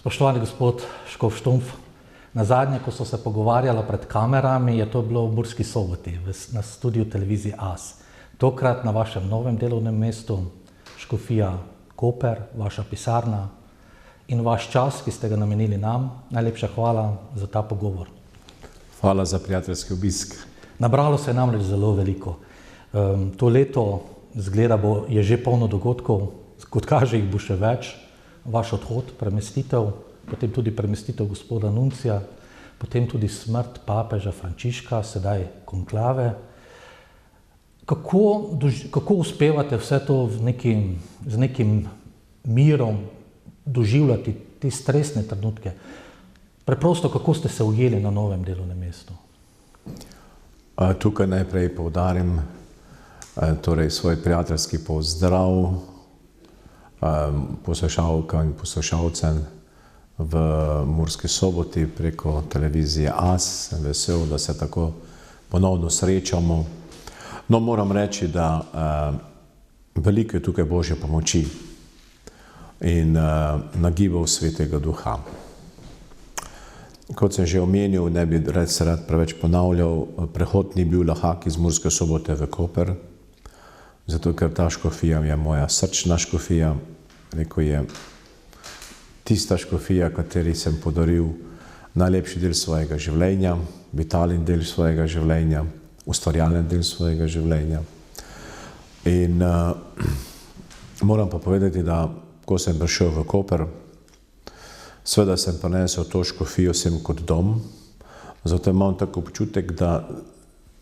Spoštovani gospod Škof Štumpf, nazadnje, ko so se pogovarjala pred kamerami, je to bilo v Murski Soboti, na studiu televizije AS. Tokrat na vašem novem delovnem mestu, škofija Koper, vaša pisarna in vaš čas, ki ste ga namenili nam. Najlepša hvala za ta pogovor. Hvala za prijateljski obisk. Nabralo se je namreč zelo veliko. To leto zgleda je že polno dogodkov, kot kaže jih bo še več. Vaš odhod, premestitev, potem tudi premestitev gospoda Nuncija, potem tudi smrt papeža Frančiška, sedaj konklave. Kako uspevate vse to z nekim mirom doživljati te stresne trenutke? Preprosto, kako ste se ujeli na novem delovnem mestu? Tukaj najprej poudarim svoj prijateljski pozdrav poslušalkam in poslušalcem v Murski Soboti preko televizije AS. Sem vesel, da se tako ponovno srečamo. No, moram reči, da veliko je tukaj Božje pomoči in nagibov Svetega Duha. Kot sem že omenil, ne bi se rad preveč ponavljal, prehod ni bil lahak iz Murske Sobote v Koper, zato ker ta škofija je moja srčna škofija. Rekel je, tista škofija, kateri sem podaril najlepši del svojega življenja, vitalen del svojega življenja, ustvarjalen del svojega življenja. In moram pa povedati, da ko sem prišel v Koper, seveda sem prinesel to škofijo sem kot dom, zato imam tako občutek, da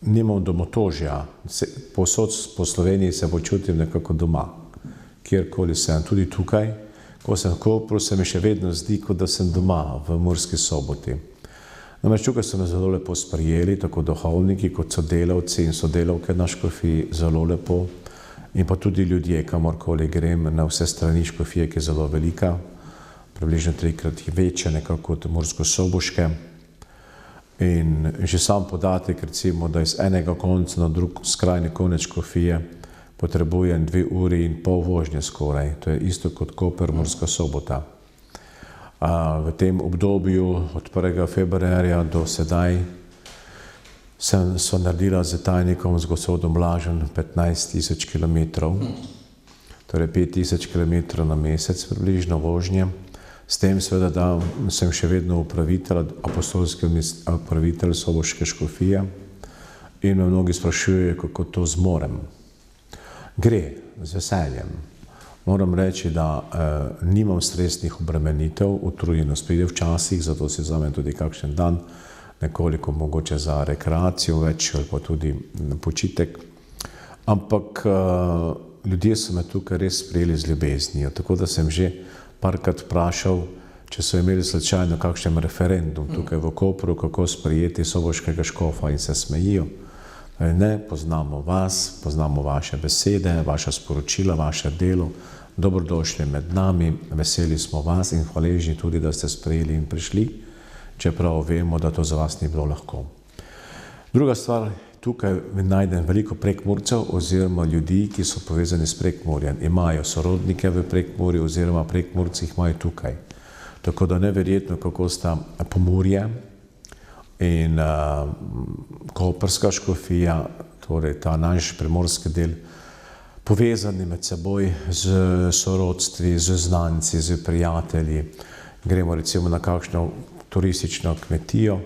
nimam domotožja. Povsod po Sloveniji se počutim nekako doma, kjerkoli sem, tudi tukaj. Ko sem v Kopru, se mi še vedno zdi, kot da sem doma v Murski Soboti. Namreč tukaj so me zelo lepo sprejeli, tako duhovniki kot sodelavci in sodelavke na škofiji, zelo lepo. In pa tudi ljudje, kamorkoli grem, na vse strani škofije, ki je zelo velika, približno 3-krat večja nekako kot Mursko-Soboške. In že sam podatek, recimo, da iz enega konca na drug skrajni konec škofije potrebujem 2 uri in pol vožnje skoraj. To je isto kot Koper, Murska Sobota. V tem obdobju od 1. februarja do sedaj so naredila z tajnikom, z gospodom Blažem 15 000 kilometrov, torej 5 000 kilometrov na mesec približno vožnje. S tem seveda, da sem še vedno upravitelj, apostolski upravitelj Soboške škofije in me mnogi sprašujejo, kako to zmorem. Gre z veseljem. Moram reči, da nimam stresnih obremenitev, utrujenost pride včasih, zato si vzamem tudi kakšen dan, nekoliko mogoče za rekreacijo več ali pa tudi počitek. Ampak ljudje so me tukaj res sprejeli z ljubeznijo, tako da sem že parkrat vprašal, če so imeli slučajno kakšen referendum tukaj v Kopru, kako sprejeti soboškega škofa, in se smejijo. Ne, poznamo vas, poznamo vaše besede, vaša sporočila, vaše delo, dobrodošli med nami, veseli smo vas in hvaležni tudi, da ste sprejeli in prišli, čeprav vemo, da to za vas ni bilo lahko. Druga stvar, tukaj najdem veliko Prekmurcev oziroma ljudi, ki so povezani s Prekmurjem. Imajo sorodnike v Prekmurju oziroma Prekmurci jih imajo tukaj. Tako da neverjetno, kako sta Pomurje in Koprska škofija, torej ta naš primorski del, povezani med seboj z sorodstvi, z znanci, z prijatelji. Gremo recimo na kakšno turistično kmetijo,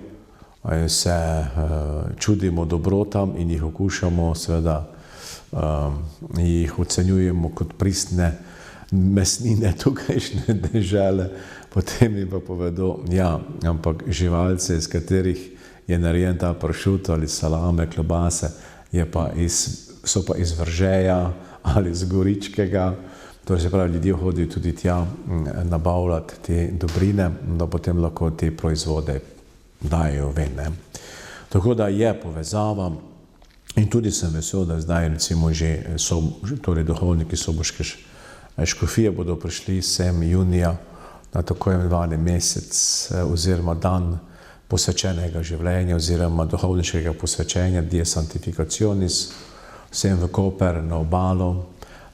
se čudimo dobrotam in jih okušamo, seveda jih ocenjujemo kot pristne mesnine tukajšnje dežele, potem jim pa povedo, ja, ampak živalce, iz katerih je narejen ta pršut ali salame, klobase, so pa iz Vržeja ali z Goričkega. Torej se pravi, ljudje hodijo tudi tja nabavljati te dobrine, da potem lahko te proizvode dajo ven. Tako da je povezava in tudi sem vesel, da zdaj recimo že duhovniki Soboške škofije bodo prišli sem junija na tako imenovani mesec oziroma dan posvečenega življenja oziroma duhovniškega posvečenja, Die Sanctificationis, sem v Koper na obalo,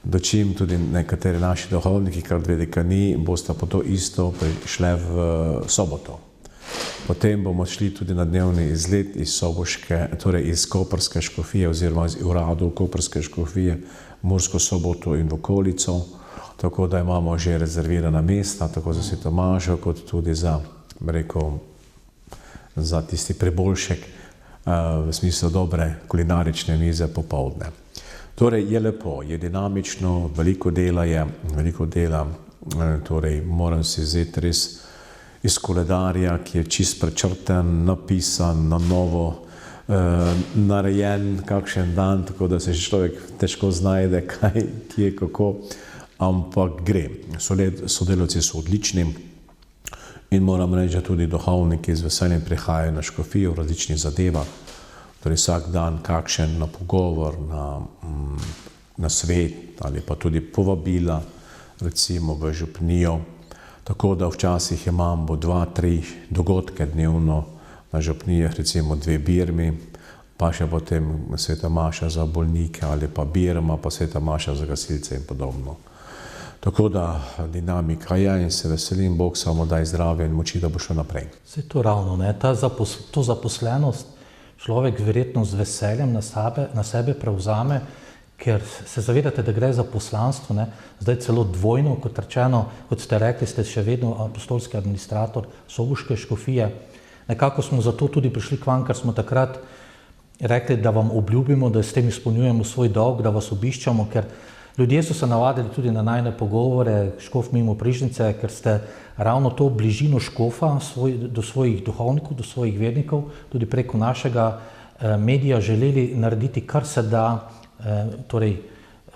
dočim tudi nekateri naši duhovniki, kar dve dekani, bosta po to isto prišle v soboto. Potem bomo šli tudi na dnevni izlet iz Soboške, torej iz Koprske škofije oziroma iz uradov Koprske škofije, Mursko Soboto in v okolico, tako da imamo že rezervirana mesta, tako za Sveto Mašo, kot tudi za, rekel, za tisti priboljšek v smislu dobre kulinarične mize popoldne. Torej je lepo, je dinamično, veliko dela, torej moram si vzeti res iz koledarja, ki je čist prečrten, napisan, na novo, narejen kakšen dan, tako da se človek težko znajde, kaj, kje, kako, ampak gre. Sodelavci so odlični in moram reči, da tudi duhovniki z veseljem prihajajo na škofijo v različnih zadevah, torej vsak dan kakšen na pogovor, na svet ali pa tudi povabila, recimo v župnijo. Tako da včasih imamo 2-3 dogodke dnevno na župnijah, recimo 2 birmi, pa še potem Sveta Maša za bolnike ali pa birma, pa Sveta Maša za gasilce in podobno. Tako da dinamika je in se veselim, Bog samo daj zdravje in moči, da bo šel naprej. Vse to ravno, ne? To zaposlenost človek verjetno z veseljem na sebe prevzame, ker se zavedate, da gre za poslanstvo, ne? Zdaj celo dvojno, kot rečeno, kot ste rekli, ste še vedno apostolski administrator Soboške škofije. Nekako smo zato tudi prišli k vam, ker smo takrat rekli, da vam obljubimo, da s tem izpolnjujemo svoj dolg, da vas obiščamo, ker ljudje so se navadili tudi na najine pogovore, škof mimo Prižnice, ker ste ravno to bližino škofa do svojih duhovnikov, do svojih vernikov, tudi preko našega medija želeli narediti, kar se da, torej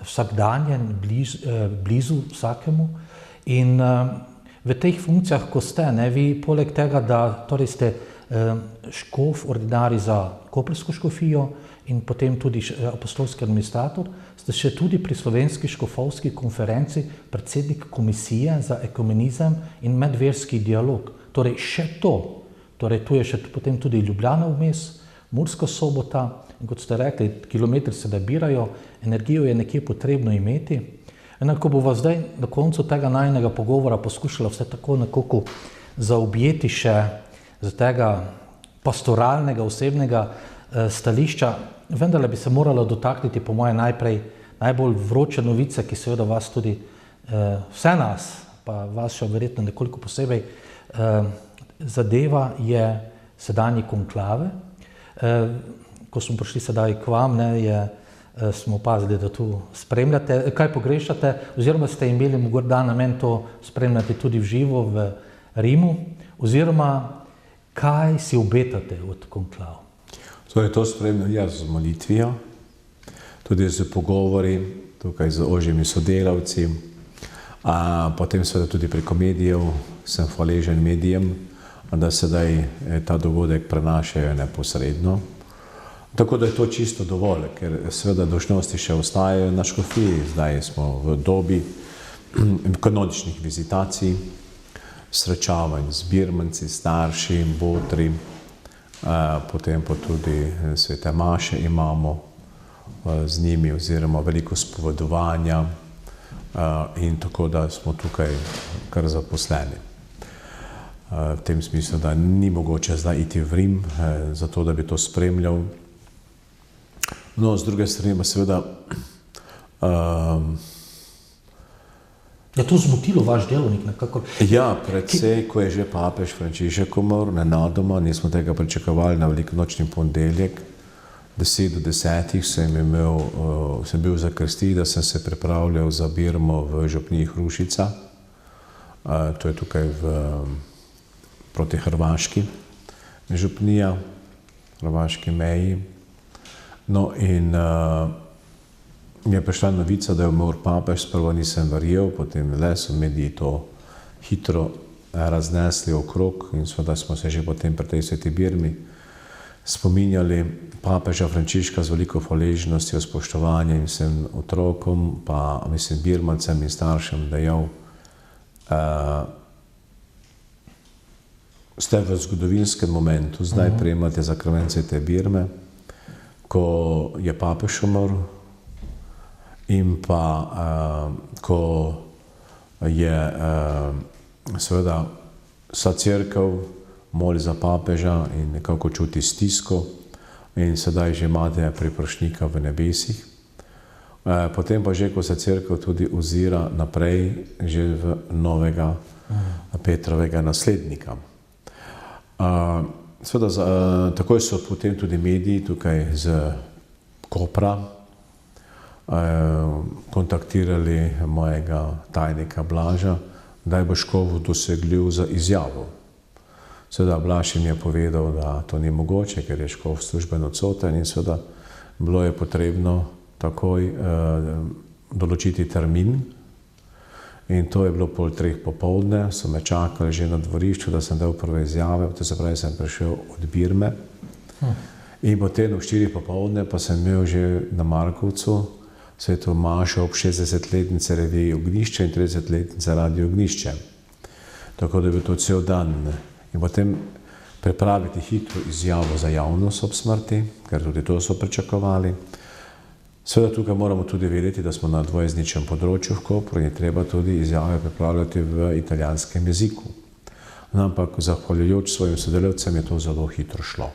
vsakdanjen, blizu vsakemu. In v teh funkcijah, ko ste, ne, vi poleg tega, da torej ste škof, ordinarij za Koprsko škofijo in potem tudi apostolski administrator, ste še tudi pri Slovenski škofovski konferenci predsednik komisije za ekumenizem in medverski dialog. Torej še to, torej tu je še potem tudi Ljubljana vmes, Murska Sobota in kot ste rekli, kilometri se nabirajo, energijo je nekje potrebno imeti. Enako bova zdaj na koncu tega najinega pogovora poskušala vse tako nekako zaobjeti še z tega pastoralnega, osebnega stališča, vendarle bi se morala dotakniti po moje najbolj vroče novice, ki seveda vas tudi, vse nas, pa vas še verjetno nekoliko posebej, zadeva je sedanji konklave. Ko smo prišli sedaj k vam, smo opazili, da tu spremljate. Kaj pogrešate, oziroma ste imeli morda namen to spremljati tudi v živo v Rimu, oziroma kaj si obetate od konklav? Torej, to spremljam jaz z molitvijo, tudi z pogovori, tukaj z ožjimi sodelavci, potem seveda tudi preko medijev, sem hvaležen medijem, da sedaj ta dogodek prenašajo neposredno. Tako da je to čisto dovolj, ker seveda dolžnosti še ostajajo na škofiji, zdaj smo v dobi kanoničnih vizitacij, srečavanj z birmanci, starši, botri, potem pa tudi Svete Maše imamo z njimi oziroma veliko spovedovanja in tako da smo tukaj kar zaposleni. V tem smislu, da ni mogoče zdaj iti v Rim, zato da bi to spremljal. No, z druge strani pa seveda je to zmotilo vaš delovnik nekako? Ja, predvsej, ko je že papež Frančišek umrl, nenadoma, nismo tega pričakovali na velikonočni ponedeljek. 10 do 10 sem bil za krsti, da sem se pripravljal za birmo v župniji Hrušica. To je tukaj proti Hrvaški župnija, hrvaški meji. No in mi je prišla novica, da je umrl papež, sprva nisem verjel, potem so mediji to hitro raznesli okrog in seveda smo se že potem pri tej sveti birmi spominjali papeža Frančiška z veliko hvaležnostjo, spoštovanjem vsem otrokom, pa mislim birmancem in staršem dejal, ste v zgodovinskem momentu, zdaj prejemate sakrament svete birme, ko je papež umrl in pa ko je seveda vsa cerkev moli za papeža in nekako čuti stisko in sedaj že imate priprošnjika v nebesih. Potem pa že, ko se cerkev tudi ozira naprej, že v novega Petrovega naslednika. Seveda, takoj so potem tudi mediji tukaj z Kopra kontaktirali mojega tajnika Blaža, da je Škofu dosegljiv za izjavo. Seveda Blaž jim je povedal, da to ni mogoče, ker je Škof službeno odsoten in seveda bilo je potrebno takoj določiti termin. In to je bilo 2:30 popoldne, so me čakali že na dvorišču, da sem dal prve izjave, to se pravi, sem prišel od Birme. In potem v 4 popoldne pa sem imel že na Markovcu sveto mašo ob 60-letnice revije Ognjišče in 30-letnice Radio Ognjišče. Tako da je bil to cel dan. In potem pripraviti hitro izjavo za javnost ob smrti, ker tudi to so pričakovali. Seveda tukaj moramo tudi vedeti, da smo na dvojezičnem področju v Kopru in je treba tudi izjave pripravljati v italijanskem jeziku. Ampak zahvaljujoč svojim sodelavcem je to zelo hitro šlo.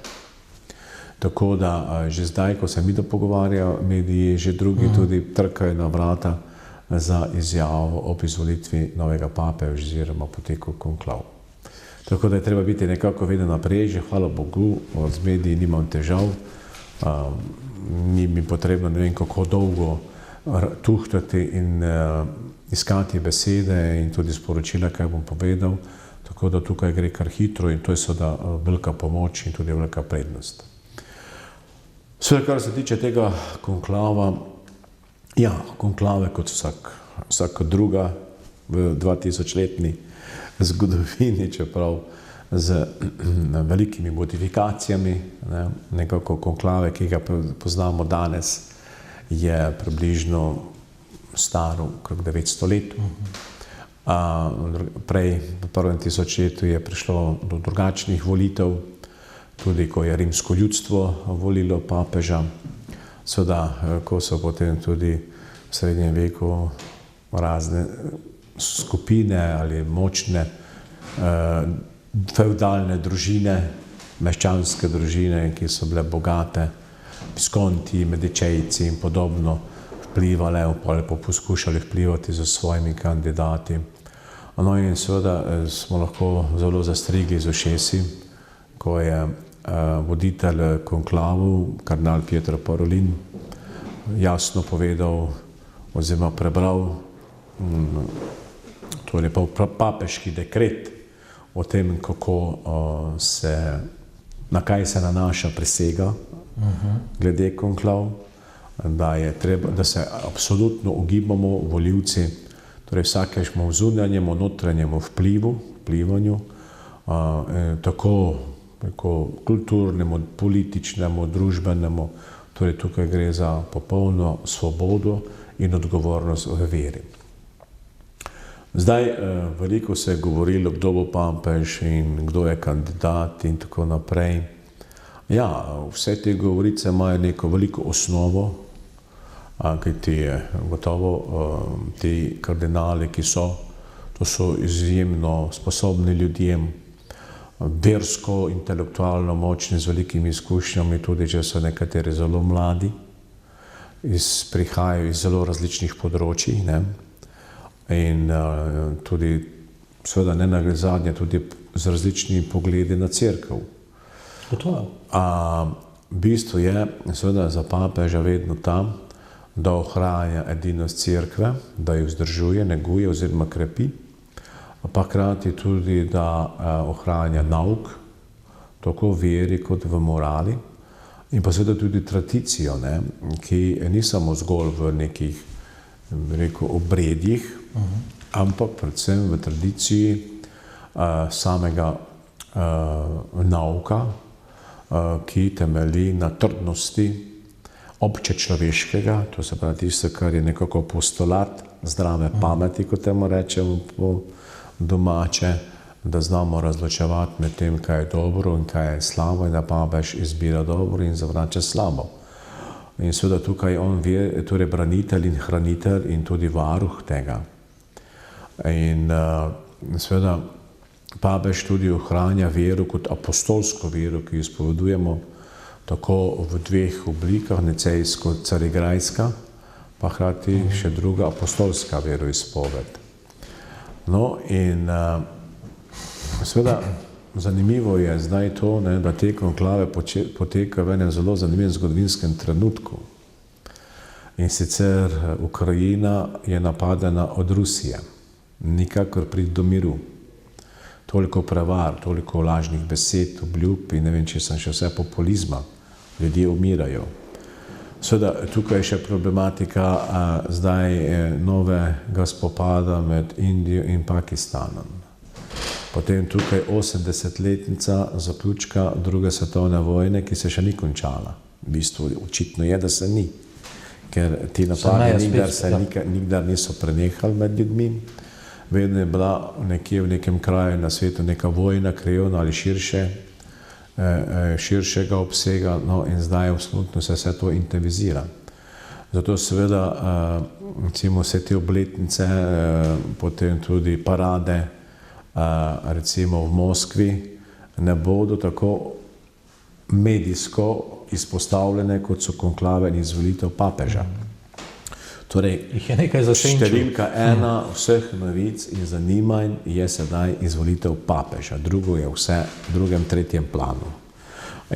Tako da že zdaj, ko se mi dopogovarjajo, mediji že drugi tudi trkajo na vrata za izjavo ob izvolitvi novega pape oziroma poteku konklav. Tako da je treba biti nekako vedno naprej, že hvala Bogu, z mediji nimam težav. Ni mi potrebno ne vem kako dolgo tuhtati in iskati besede in tudi sporočila, kaj bom povedal. Tako da tukaj gre kar hitro in to je seveda velika pomoč in tudi velika prednost. Seveda, kar se tiče tega konklava, ja, konklave kot vsaka druga v 2000-letni zgodovini, čeprav z velikimi modifikacijami. Nekako konklave, ki ga poznamo danes, je približno star okrog 900 let. Prej, v prvem tisočletju, je prišlo do drugačnih volitev, tudi ko je rimsko ljudstvo volilo papeža. Seveda, ko so potem tudi v srednjem veku razne skupine ali močne fevdalne družine, meščanske družine, ki so bile bogate, Viskonti, Medičejci in podobno, vplivale ali pa poskušali vplivati z svojimi kandidati. No in seveda smo lahko zelo zastrigli z ušesi, ko je voditelj konklavov, kardinal Pietro Parolin, jasno povedal oziroma prebral torej papeški dekret o tem, na kaj se nanaša prisega glede konklav, da se absolutno ogibamo volivci, torej vsakemu zunanjemu, notranjemu vplivanju, tako kulturnemu, političnemu, družbenemu, torej tukaj gre za popolno svobodo in odgovornost v veri. Zdaj, veliko se je govorilo, kdo bo papež in kdo je kandidat in tako naprej. Ja, vse te govorice imajo neko veliko osnovo, kajti gotovo ti kardinali, to so izjemno sposobni ljudje, versko, intelektualno močni, z velikimi izkušnjami, tudi če so nekateri zelo mladi, prihajajo iz zelo različnih področij, in tudi, seveda ne nazadnje, tudi z različnimi pogledi na cerkev. Bistvo je seveda za papeža vedno tam, da ohranja edinost cerkve, da jo vzdržuje, neguje oziroma krepi, pa hkrati tudi, da ohranja nauk, tako v veri kot v morali, in pa seveda tudi tradicijo, ki ni samo zgolj v nekih, obredjih, ampak predvsem v tradiciji samega nauka, ki temelji na trdnosti občečloveškega, to se pravi tisto, kar je nekako postulat zdrave pameti, kot temu rečemo po domače, da znamo razločevati med tem, kaj je dobro in kaj je slabo, in da papež izbira dobro in zavrača slabo. In seveda tukaj on je torej branitelj in hranitelj in tudi varuh tega. In seveda papež tudi ohranja vero kot apostolsko vero, ki jo izpovedujemo tako v dveh oblikah, nicejsko-carigrajska, pa hkrati še druga apostolska veroizpoved. No in seveda zanimivo je zdaj to, da te konklave potekajo v enem zelo zanimivem zgodovinskem trenutku. In sicer Ukrajina je napadena od Rusije. Nikakor priti do miru. Toliko prevar, toliko lažnih besed, obljub in ne vem, če sem še vse populizma. Ljudje umirajo. Seveda tukaj je še problematika zdaj novega spopada med Indijo in Pakistanom. Potem tukaj 80-letnica zaključka druge svetovne vojne, ki se še ni končala. V bistvu očitno je, da se ni. Ker ti napadi nikdar niso prenehali med ljudmi. Vedno je bila nekje v nekem kraju na svetu neka vojna, krajevna ali širšega obsega, no in zdaj absolutno se vse to intenzivira. Zato seveda recimo vse te obletnice, potem tudi parade, recimo v Moskvi, ne bodo tako medijsko izpostavljene, kot so konklave in izvolitev papeža. Torej, številka ena vseh novic in zanimanj je sedaj izvolitev papeža. Drugo je vse v drugem, tretjem planu.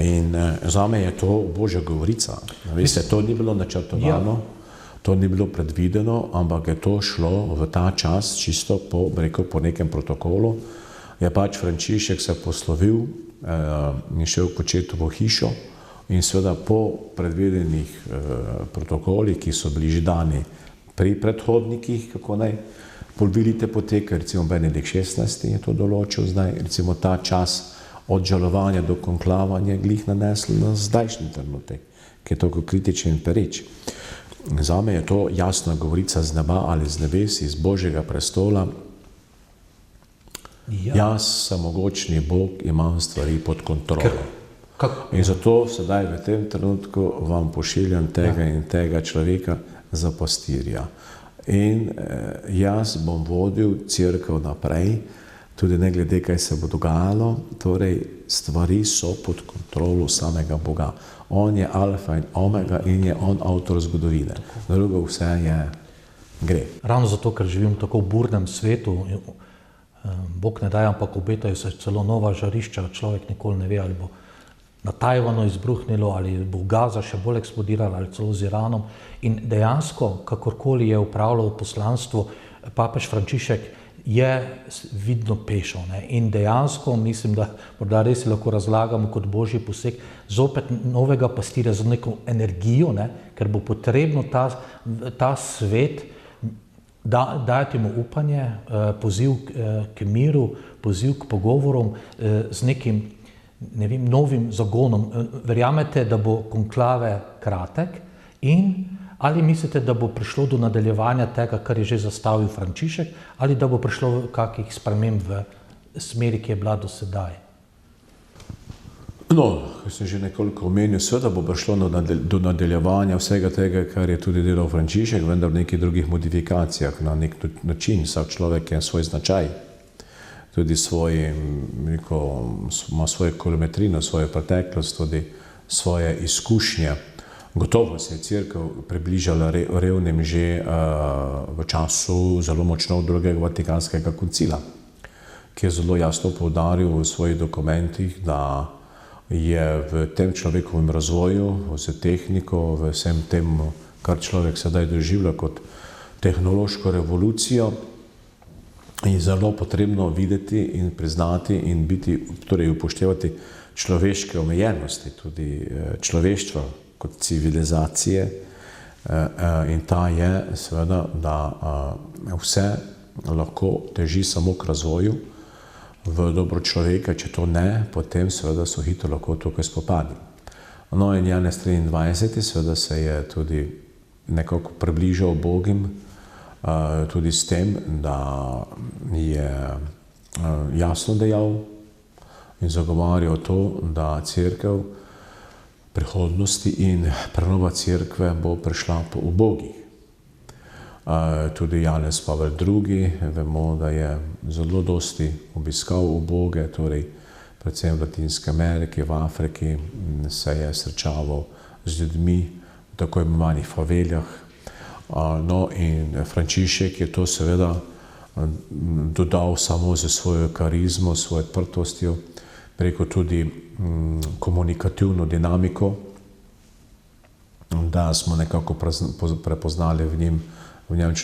In zame je to Božja govorica. Veste, to ni bilo načrtovano, to ni bilo predvideno, ampak je to šlo v ta čas čisto po nekem protokolu. Je pač Frančišek se poslovil in šel v Početovo hišo. In seveda po predvidenih protokolih, ki so bili že dani pri predhodnikih, kako naj volite poteka, recimo Benedikt XVI je to določil zdaj, recimo ta čas od žalovanja do konklavanja glih nanesli na zdajšnji trenutek, ki je tako kritičen in pereč. Zame je to jasna govorica z neba ali z nebes, iz Božjega prestola. Jaz, samogočni Bog, imam stvari pod kontrolo. In zato sedaj v tem trenutku vam pošiljam tega in tega človeka za pastirja. In jaz bom vodil cerkev naprej, tudi ne glede, kaj se bo dogajalo, torej stvari so pod kontrolo samega Boga. On je alfa in omega in je on avtor zgodovine. Drugo vse gre. Ravno zato, ker živim v tako burnem svetu, Bog ne daje, ampak obetajo se celo nova žarišča, človek nikoli ne ve, ali bo na Tajvanu izbruhnilo, ali bo Gaza še bolj eksplodirala, ali celo z Iranom. In dejansko, kakorkoli je upravljal poslanstvo, papež Frančišek je vidno pešal. In dejansko mislim, da morda res lahko razlagamo kot Božji poseg zopet novega pastirja z neko energijo, ker bo potrebno ta svet dajati mu upanje, poziv k miru, poziv k pogovorom z nekim novim zagonom. Verjamete, da bo konklave kratek in ali mislite, da bo prišlo do nadaljevanja tega, kar je že zastavil Frančišek, ali da bo prišlo v kakih sprememb v smeri, ki je bila do sedaj? No, kot sem že nekoliko omenil, seveda bo prišlo do nadaljevanja vsega tega, kar je tudi delal Frančišek, vendar v nekih drugih modifikacijah, na nek način. Vsak človek je svoj značaj. Tudi ima svojo kilometrino, svojo preteklost, tudi svoje izkušnje. Gotovo se je cerkev približala revnim že v času zelo močno drugega Vatikanskega koncila, ki je zelo jasno poudaril v svojih dokumentih, da je v tem človekovem razvoju, z tehniko, v vsem tem, kar človek sedaj doživlja kot tehnološko revolucijo, je zelo potrebno videti in priznati in torej upoštevati človeške omejenosti, tudi človeštva kot civilizacije. In ta je seveda, da vse lahko teži samo k razvoju v dobro človeka, če to ne, potem seveda so hitro lahko tukaj spopadi. No in Janez 23. seveda se je tudi nekako približal Bogim, tudi s tem, da je jasno dejal in zagovarjal to, da cerkev prihodnosti in prenova cerkve bo prišla po ubogih. Tudi Janez Pavel II. Vemo, da je zelo dosti obiskal uboge, torej predvsem v Latinski Ameriki, v Afriki, se je srečaval z ljudmi v tako imenovanih faveljah. No in Frančišek je to seveda dodal samo za svojo karizmo, svojo odprtostjo, preko tudi komunikativno dinamiko, da smo nekako prepoznali v njem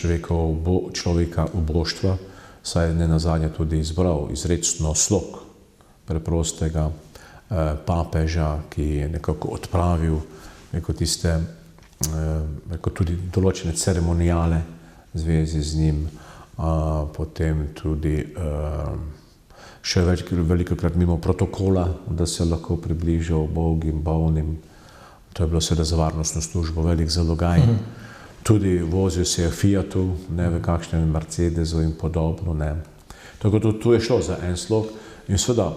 človeka uboštva, saj je nenazadnje tudi izbral izrecno slog preprostega papeža, ki je nekako odpravil tiste tudi določene ceremonijale v zvezi z njim, potem tudi še velikokrat mimo protokola, da se lahko približal ubogim, bolnim. To je bilo seveda za varnostno službo velik zalogaj. Tudi vozil se je v Fiatu, ne v kakšnem Mercedesu in podobno. Tako da tu je šlo za en slog. In seveda,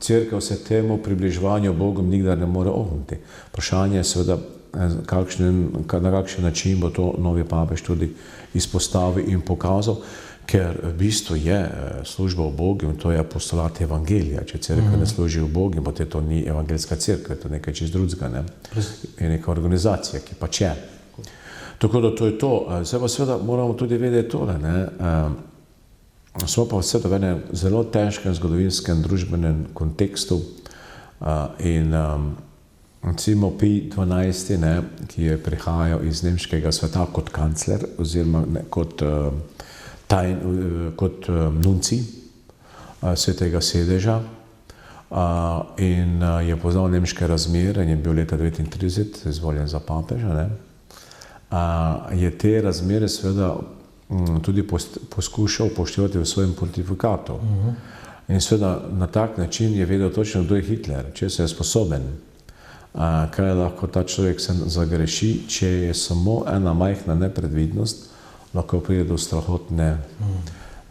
cerkev se temu približevanju Bogom nikdar ne more ogniti. Vprašanje je seveda, na kakšen način bo to novi papež tudi izpostavil in pokazal, ker v bistvu je služba v Bogu in to je apostolat evangelija. Če cerkev ne služi v Bogu, potem to ni evangeljska cerkev, to je nekaj čist drugega, je neka organizacija, ki pač je. Tako da to je to. Zdaj pa seveda moramo tudi vedeti tole, smo pa seveda v enem zelo težkem zgodovinskem družbenem kontekstu in recimo Pij XII, ki je prihajal iz nemškega sveta kot kancler oziroma kot nuncij Svetega sedeža in je poznal nemške razmere in je bil leta 1939 izvoljen za papeža, je te razmere seveda tudi poskušal upoštevati v svojem pontifikatu. In seveda na tak način je vedel točno, kdo je Hitler, če se je sposoben, kaj lahko ta človek se zagreši, če je samo ena majhna nepredvidnost, lahko pride do strahotne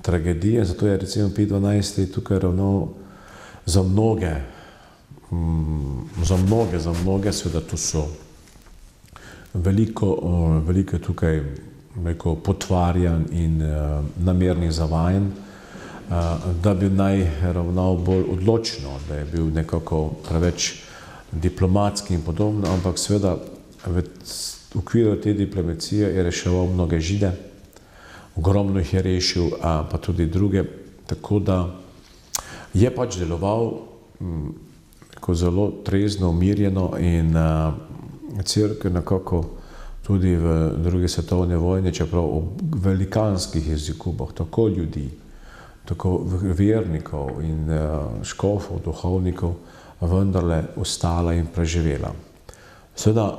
tragedije. Zato je recimo Pij XII. Tukaj ravno za mnoge, seveda tu so veliko tukaj potvarjanj in namernih zavajanj, da bi naj ravnal bolj odločno, da je bil nekako preveč diplomatski in podobno, ampak seveda v okviru te diplomacije je reševal mnoge Žide, ogromno jih je rešil, pa tudi druge, tako da je pač deloval zelo trezno, umirjeno in cerkev nekako tudi v drugi svetovni vojni, čeprav o velikanskih izgubah, tako ljudi, tako vernikov in škofov, duhovnikov, vendarle ostala in preživela. Seveda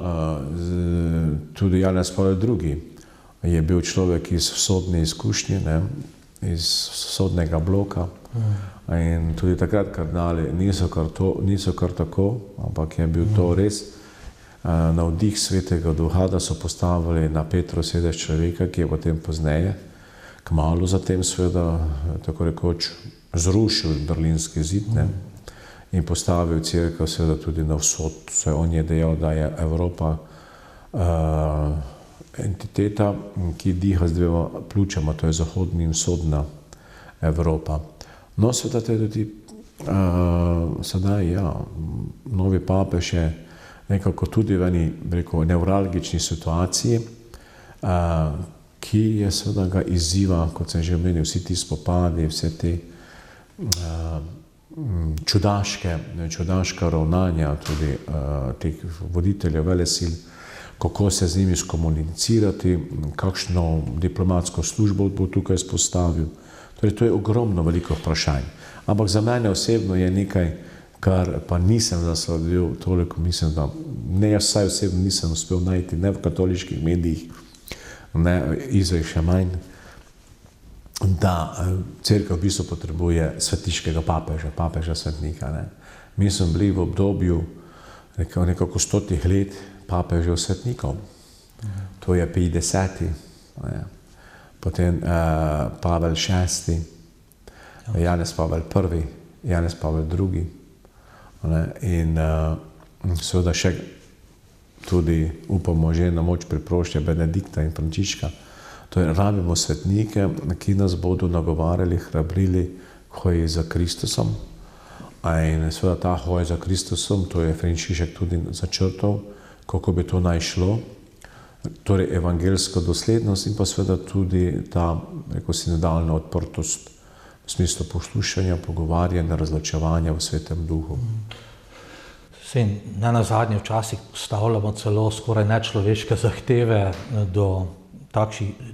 tudi Janez Pavel II. Je bil človek iz sodne izkušnje, iz sodnega bloka in tudi takrat kardinali niso kar tako, ampak je bil to res navdih Svetega Duha, da so postavili na Petrov sedež človeka, ki je potem pozneje, kmalu zatem seveda, tako rekoč, zrušil Berlinski zid in postavil cerkev seveda tudi na vzhod. Saj on je dejal, da je Evropa entiteta, ki diha z dvema pljučama, to je zahodna in vzhodna Evropa. No, seveda to je tudi sedaj, novi papež je nekako tudi v eni, nevralgični situaciji, ki je seveda ga izziva, kot sem že omenil, vsi ti spopadi, vse te čudaška ravnanja tudi teh voditeljev velesil, kako se z njimi skomunicirati, kakšno diplomatsko službo bo tukaj spostavil. Torej, to je ogromno veliko vprašanj. Ampak za mene osebno je nekaj, kar pa nisem zasledil toliko, mislim, da ne, jaz vsaj osebno nisem uspel najti, ne v katoliških medijih, ne izvej še manj, da cerkev v bistvu potrebuje svetiškega papeža svetnika. Mi smo bili v obdobju nekako 100 let papežev svetnikov. To je Pij X, potem Pavel VI, Janez Pavel I, Janez Pavel II in seveda še tudi upamo že na moč priprošnje Benedikta in Frančiška. Torej, rabimo svetnike, ki nas bodo nagovarjali, hrabrili k hoji za Kristusom. In seveda ta hoja za Kristusom, to je Frančišek tudi začrtal, kako bi to naj šlo. Torej, evangelska doslednost in pa seveda tudi ta, sinodalna odprtost v smislu poslušanja, pogovarjanja, razločevanja v Svetem Duhu. Ne nazadnje včasih postavljamo celo skoraj nečloveške zahteve do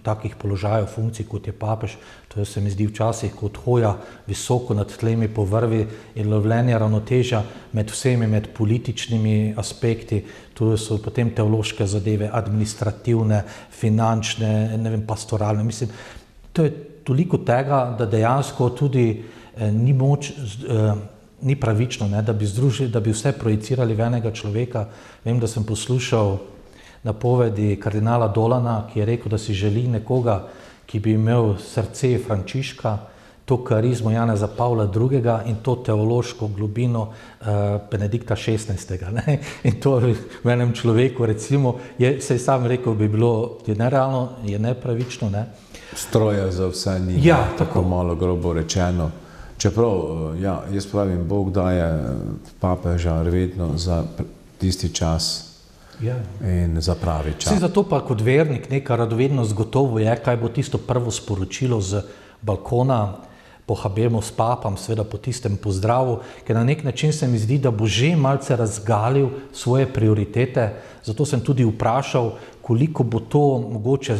takih položajev, funkcij, kot je papež. To se mi zdi včasih kot hoja visoko nad tlemi po vrvi in lovljenje ravnotežja med vsemi, med političnimi aspekti. Tu so potem teološke zadeve, administrativne, finančne, pastoralne. Mislim, to je toliko tega, da dejansko tudi ni moč, ni pravično, da bi združili, da bi vse projicirali v enega človeka. Vem, da sem poslušal napovedi kardinala Dolana, ki je rekel, da si želi nekoga, ki bi imel srce Frančiška, to karizmo Janeza Pavla II. In to teološko globino Benedikta XVI. Ne? In to v enem človeku, recimo, se je sam rekel, bi bilo nerealno, je nepravično. Ne? Stroja za vse ni, ja, tako malo grobo rečeno. Čeprav, jaz pravim, Bog daje papeža vedno za tisti čas, in za pravi čas. Zato pa kot vernik neka radovednost gotovo je, kaj bo tisto prvo sporočilo z balkona, pohabemo s papam, seveda po tistem pozdravu, ker na nek način se mi zdi, da bo že malce razgalil svoje prioritete. Zato sem tudi vprašal, koliko bo to mogoče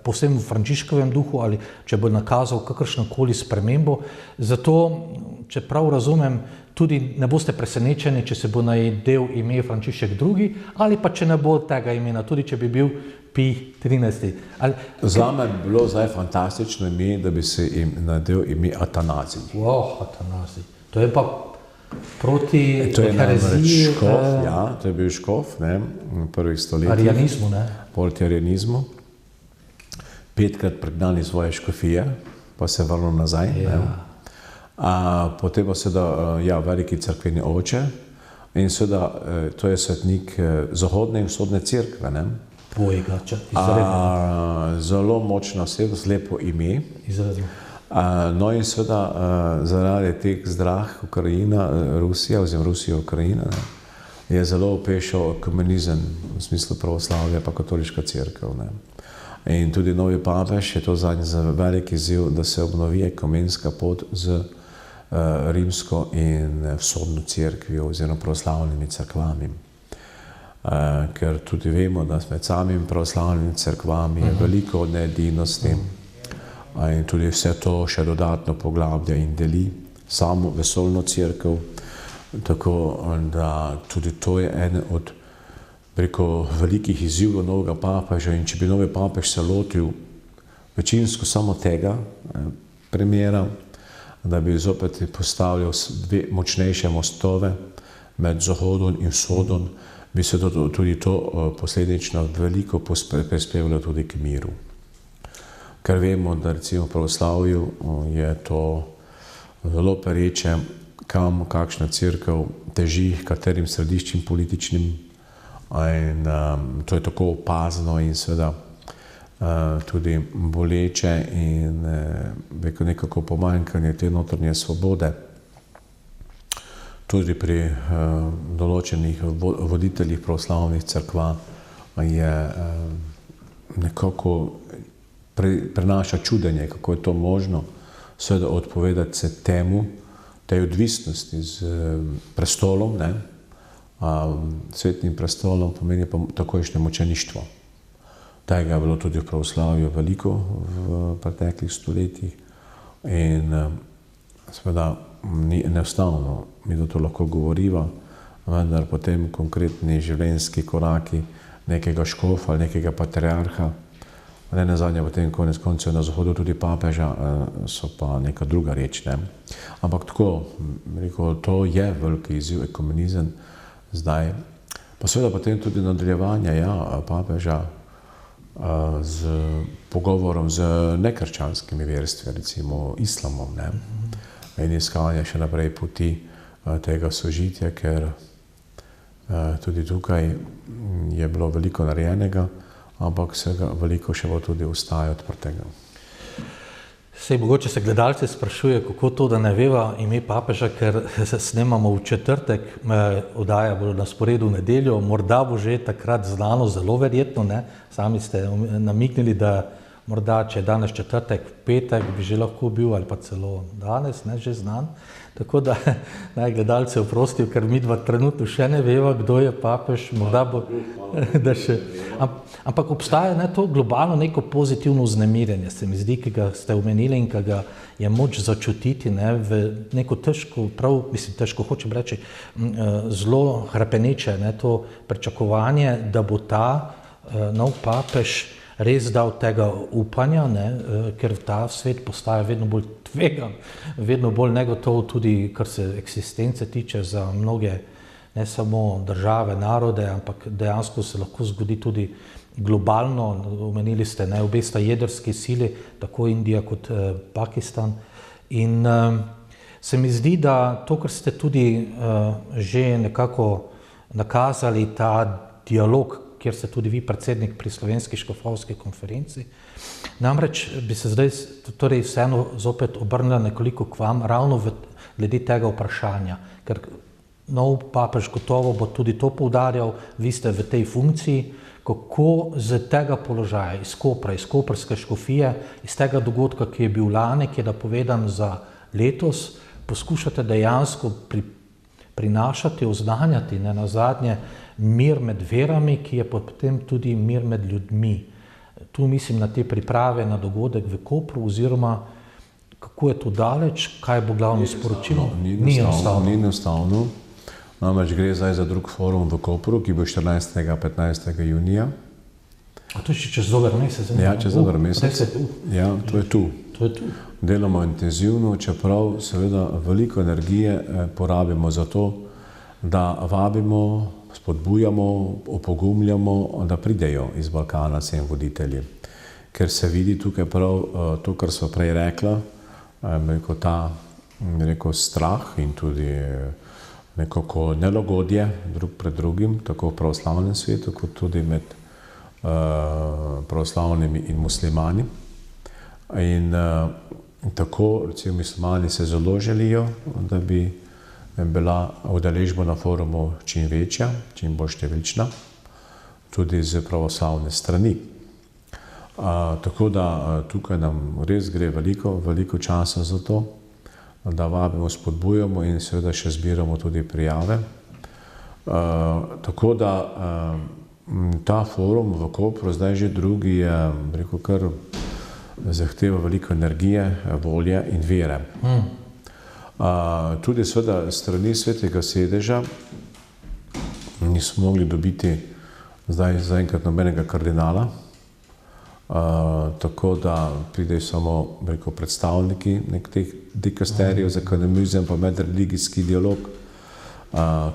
povsem v Frančiškovem duhu ali če bo nakazal kakršnokoli spremembo. Zato, če prav razumem, tudi ne boste presenečeni, če se bo najdel ime Frančišek II. Ali pa če ne bo tega imena, tudi če bi bil Pij XIII. Zame bi bilo zdaj fantastično ime, da bi se najdel ime Atanazij. Atanazij. To je pa proti hereziji. To je namreč škof, to je bil škof v prvih stoletjih. Arijanizmu, ne? Proti arijanizmu. 5-krat pregnan iz svoje škofije, pa se vrnil nazaj. Potem pa seveda veliki cerkveni oče in seveda to je svetnik zahodne in vzhodne cerkve. Zelo močna osebnost, lepo ime. No in seveda zaradi teh zdrah Ukrajina, Rusija oziroma Rusija-Ukrajina je zelo opešal ekumenizem v smislu pravoslavja pa katoliška cerkev. In tudi novi papež je to zadnji velik izziv, da se obnovi ekumenska pot z rimsko in vzhodno cerkvijo oziroma pravoslavnimi cerkvami. Ker tudi vemo, da med samimi pravoslavnimi cerkvami je veliko needinosti in tudi vse to še dodatno poglablja in deli samo vesoljno cerkev. Tako da tudi to je eden od velikih izzivov novega papeža in če bi novi papež se lotil večinsko samo tega primera, da bi zopet postavljal dve močnejše mostove med Zahodom in Vzhodom, bi se tudi to posledično veliko prispevalo tudi k miru. Ker vemo, da recimo v pravoslavju je to zelo pereče, kam kakšna cerkev teži, katerim središčem političnim. In to je tako opazno in seveda tudi boleče in nekako pomanjkanje te notranje svobode. Tudi pri določenih voditeljih pravoslavnih cerkva je nekako prenaša čudenje, kako je to možno, seveda odpovedati se temu, tej odvisnosti z prestolom, svetnim prestolom pomeni pa takojšnje mučeništvo. Tega je bilo tudi v pravoslavju veliko v preteklih stoletjih in seveda ni enostavno, mi to lahko govoriva, vendar potem konkretni življenjski koraki nekega škofa ali nekega patriarha, ne nazadnje potem konec koncev na Zahodu tudi papeža, so pa neka druga reč. Ampak tako, to je veliki izziv, ekumenizem zdaj. Pa seveda potem tudi nadaljevanje papeža z pogovorom z nekrščanskimi verstvi, recimo islamom, in iskanje še naprej poti tega sožitja, ker Tudi tukaj je bilo veliko narejenega, ampak vsega veliko še bo tudi ostaja odprtega. Sej mogoče se gledalci sprašuje, kako to, da ne veva ime papeža, ker se snemamo v četrtek, oddaja bo na sporedu v nedeljo, morda bo že takrat znano, zelo verjetno, ne? Sami ste namignili, da morda, če je danes četrtek, petek bi že lahko bil ali pa celo danes, ne, že znan. Tako da naj gledalce oprostijo, ker mi dva trenutno še ne veva, kdo je papež, morda bo, da še... Ampak obstaja to globalno neko pozitivno vznemirjenje, se mi zdi, ki ga ste omenili in ki ga je moč začutiti, ne, v neko težko, težko hočem reči, zelo hrepeneče, ne, to pričakovanje, da bo ta nov papež res dal tega upanja, ne, ker ta svet postaja vedno bolj tvegan, vedno bolj negotov tudi, kar se eksistence tiče za mnoge, ne samo države, narode, ampak dejansko se lahko zgodi tudi globalno, omenili ste, ne, obe sta jedrski sili, tako Indija kot Pakistan. In se mi zdi, da to, kar ste tudi že nekako nakazali, ta dialog, kjer ste tudi vi predsednik pri Slovenski škofovski konferenci. Namreč bi se zdaj torej vseeno zopet obrnila nekoliko k vam, ravno glede tega vprašanja, ker nov papež gotovo bo tudi to poudarjal, vi ste v tej funkciji, kako z tega položaja, iz Kopra, iz koprske škofije, iz tega dogodka, ki je bil lani, ki je napovedan za letos, poskušate dejansko prinašati, oznanjati, ne nazadnje, mir med verami, ki je potem tudi mir med ljudmi. Tu mislim na te priprave na dogodek v Kopru, oziroma kako je to daleč, kaj bo glavno sporočilo? Ni enostavno. Namreč gre zdaj za drug forum v Kopru, ki bo 14. in 15. junija. A to je še čez dober mesec? Ja, čez dober mesec. Ja, to je tu. Delamo intenzivno, čeprav seveda veliko energije porabimo za to, da vabimo, spodbujamo, opogumljamo, da pridejo iz Balkana sem voditelji. Ker se vidi tukaj prav to, kar so prej rekla, ta strah in tudi nekako nelagodje drug pred drugim, tako v pravoslavnem svetu, kot tudi med pravoslavnimi in muslimani. In tako, recimo, muslimani se zelo želijo, da bi bila udeležba na forumu čim večja, čim bolj številčna, tudi z pravoslavne strani. Tako da tukaj nam res gre veliko časa za to, da vabimo, spodbujamo in seveda še zbiramo tudi prijave. Tako da ta forum v Kopru, zdaj že drugi, je, rekel, kar zahteva veliko energije, volje in vere. Tudi seveda strani Svetega sedeža nismo mogli dobiti zdaj zaenkrat nobenega kardinala, tako da pridejo samo, rekel, predstavniki teh dikasterijev za kanonizem pa medreligijski dialog.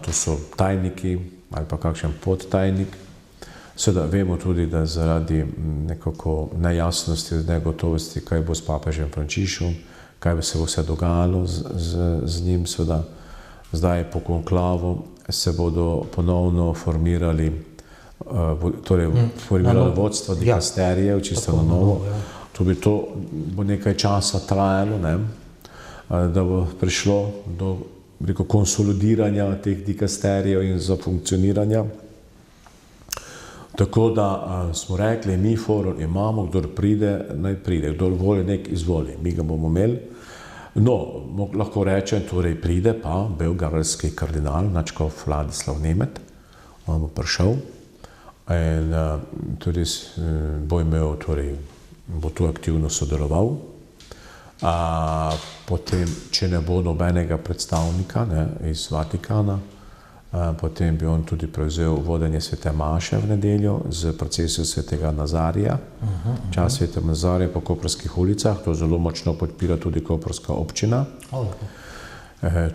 To so tajniki ali pa kakšen podtajnik. Seveda vemo tudi, da zaradi nekako nejasnosti, negotovosti, kaj bo s papežem Frančiškom, kaj bi se vse dogajalo z njim, seveda zdaj po konklavu se bodo ponovno formirali vodstva dikasterijev, čisto na novo. To bo nekaj časa trajalo, ne, da bo prišlo do, rekel, konsolidiranja teh dikasterijev in za funkcioniranja. Tako da smo rekli, mi forum imamo, kdor pride, naj pride, kdor voli, nek izvoli, mi ga bomo imeli. No, lahko rečem, torej pride pa belgradski kardinal, nadškof Vladislav Nemet, on bo prišel in tudi bo imel, torej bo tu aktivno sodeloval. Potem, če ne bo nobenega predstavnika, ne, iz Vatikana, potem bi on tudi prevzel vodenje svete maše v nedeljo z procesijo svetega Nazarija. Čas svetega Nazarija po koprskih ulicah, to zelo močno podpira tudi koprska občina.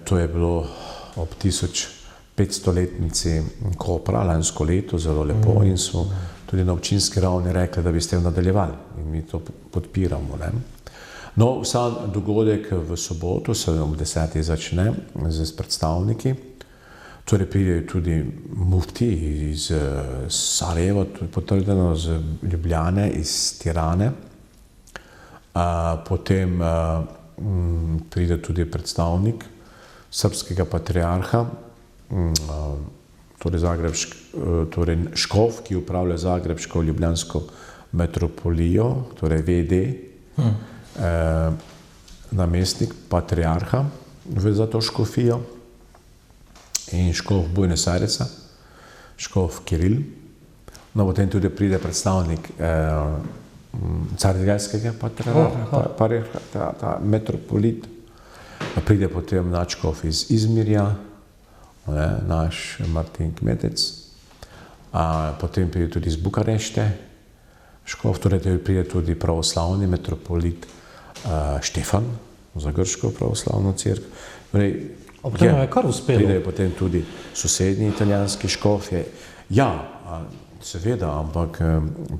To je bilo ob 1500-letnici Kopra, lansko leto, zelo lepo, in so tudi na občinski ravni rekli, da bi s tem nadaljevali in mi to podpiramo, ne. No, sam dogodek v soboto se ob 10. začne z predstavniki. Torej pridejo tudi mufti iz Sarajeva, to je potrdeno, iz Ljubljane, iz Tirane. Potem pride tudi predstavnik srbskega patriarha, torej škof, ki upravlja zagrebško ljubljansko metropolijo, torej VD, namestnik patriarha za to škofijo in škof Buenos Airesa, škof Kiril. No, potem tudi pride predstavnik Carigrajskega patriarha, ta metropolit. Pride potem nadškof iz Izmirja, naš Martin Kmetec. Potem pride tudi iz Bukarešte škof, torej pride tudi pravoslavni metropolit Štefan za grško pravoslavno cerkev. Potem je kar uspelo. Pridejo potem tudi sosednji italijanski škofje. Ja, seveda, ampak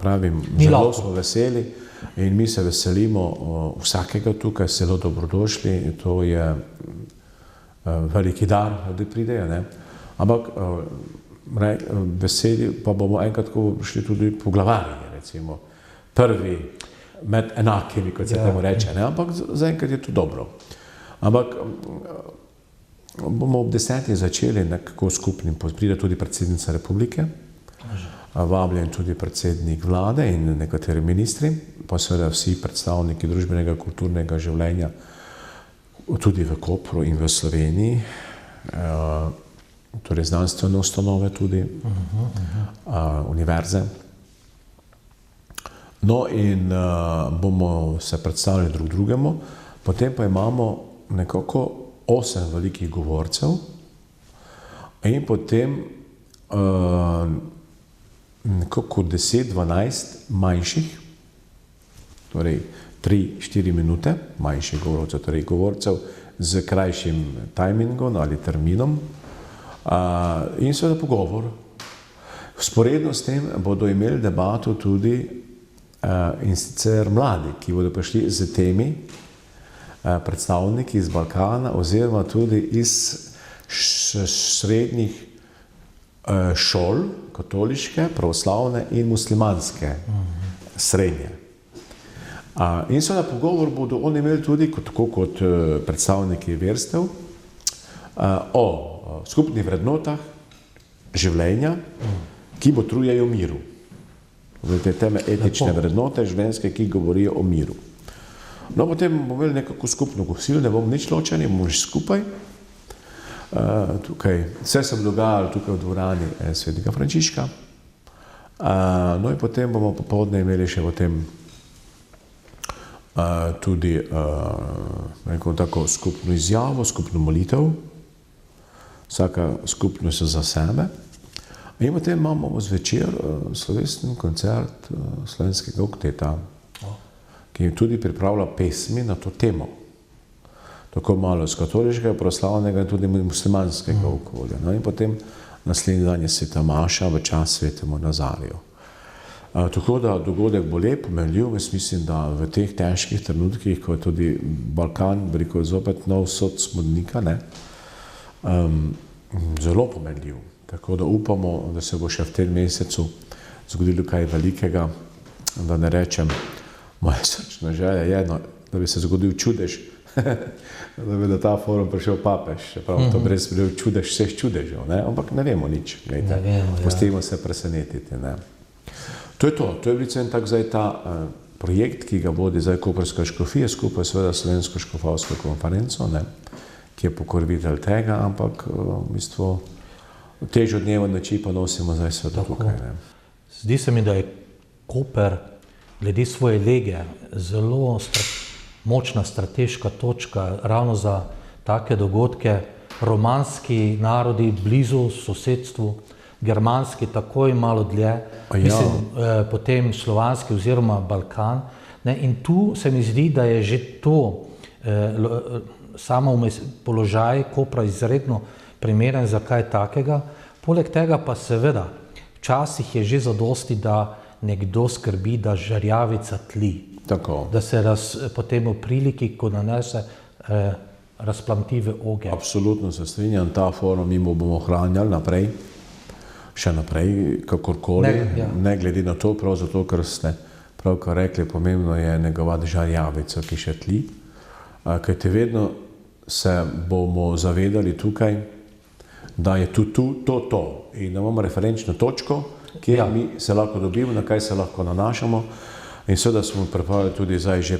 pravim, zelo smo veseli in mi se veselimo vsakega tukaj, zelo dobrodošli. To je veliki dar, da pridejo, ne? Ampak veseli pa bomo enkrat, ko prišli tudi poglavarji, recimo, prvi med enakimi, kot se temu reče, ne? Ampak zaenkrat je to dobro. Ampak bomo ob 10. začeli nekako skupnim, pride tudi predsednica republike, vabljen tudi predsednik vlade in nekateri ministri, pa seveda vsi predstavniki družbenega, kulturnega življenja, tudi v Kopru in v Sloveniji, torej znanstvene ustanove tudi, univerze. No in bomo se predstavili drug drugemu, potem pa imamo nekako 8 velikih govorcev in potem nekako 10-12 manjših, torej 3-4 minute manjših govorcev, torej govorcev z krajšim timingom ali terminom in seveda pogovor. Vzporedno s tem bodo imeli debato tudi in sicer mladi, ki bodo prišli z temi predstavniki iz Balkana oziroma tudi iz srednjih šol, katoliške, pravoslavne in muslimanske srednje. In seveda pogovor bodo oni imeli tudi, tako kot predstavniki verstev, o skupnih vrednotah življenja, ki botrujejo miru. Te teme etične vrednote življenjske, ki govorijo o miru. No, potem bomo imeli nekako skupno kosilo, ne bomo nič ločeni, bomo že skupaj. Tukaj, vse se bo dogajalo tukaj v dvorani Svetega Frančiška. No in potem bomo popoldne imeli še potem tudi neko tako skupno izjavo, skupno molitev, vsaka skupnost za sebe. In potem imamo zvečer slovesten koncert slovenskega okteta, ki tudi pripravlja pesmi na to temo. Tako malo iz katoliškega, pravoslavnega in tudi muslimanskega okolja. No in potem naslednji dan je sveta maša v čast svetemu Nazariju. Tako da dogodek bo lep, pomenljiv. Jaz mislim, da v teh težkih trenutkih, ko je tudi Balkan, veliko zopet nov sod smodnika, zelo pomenljiv. Tako da upamo, da se bo še v tem mesecu zgodilo kaj velikega, da ne rečem, moja srčna želja je, da bi se zgodil čudež, da bi na ta forum prišel papež, čeprav to brez bi bil čudež vseh čudežev, ne? Ampak ne vemo nič, gledajte, pustimo se presenetiti, ne. To je to, to je bil tak zdaj ta projekt, ki ga vodi zdaj Koprska škofija, skupaj seveda Slovensko škofovsko konferenco, ne, ki je pokrovitelj tega, ampak v bistvu težo dneva noči pa nosimo zdaj sveta tukaj, ne. Zdi se mi, da je Koper glede svoje lege zelo močna strateška točka ravno za take dogodke. Romanski narodi blizu, sosedstvu, germanski takoj malo dlje, mislim, potem slovanski oziroma Balkan. Ne, in tu se mi zdi, da je že to samo položaj Kopra izredno primeren za kaj takega. Poleg tega pa seveda, včasih je že zadosti, da nekdo skrbi, da žerjavica tli. Tako. Da se potem v priliki, ko nanese razplamtljive ogenj. Absolutno se strinjam, ta forum mi bomo ohranjali naprej, še naprej, kakorkoli, ne glede na to, prav zato, ker ste pravkar rekli, pomembno je negovati žarjavico, ki še tli, kajti vedno se bomo zavedali tukaj, da je to in da imamo referenčno točko, kjer mi se lahko dobimo, na kaj se lahko nanašamo, in seveda smo pripravili tudi zdaj že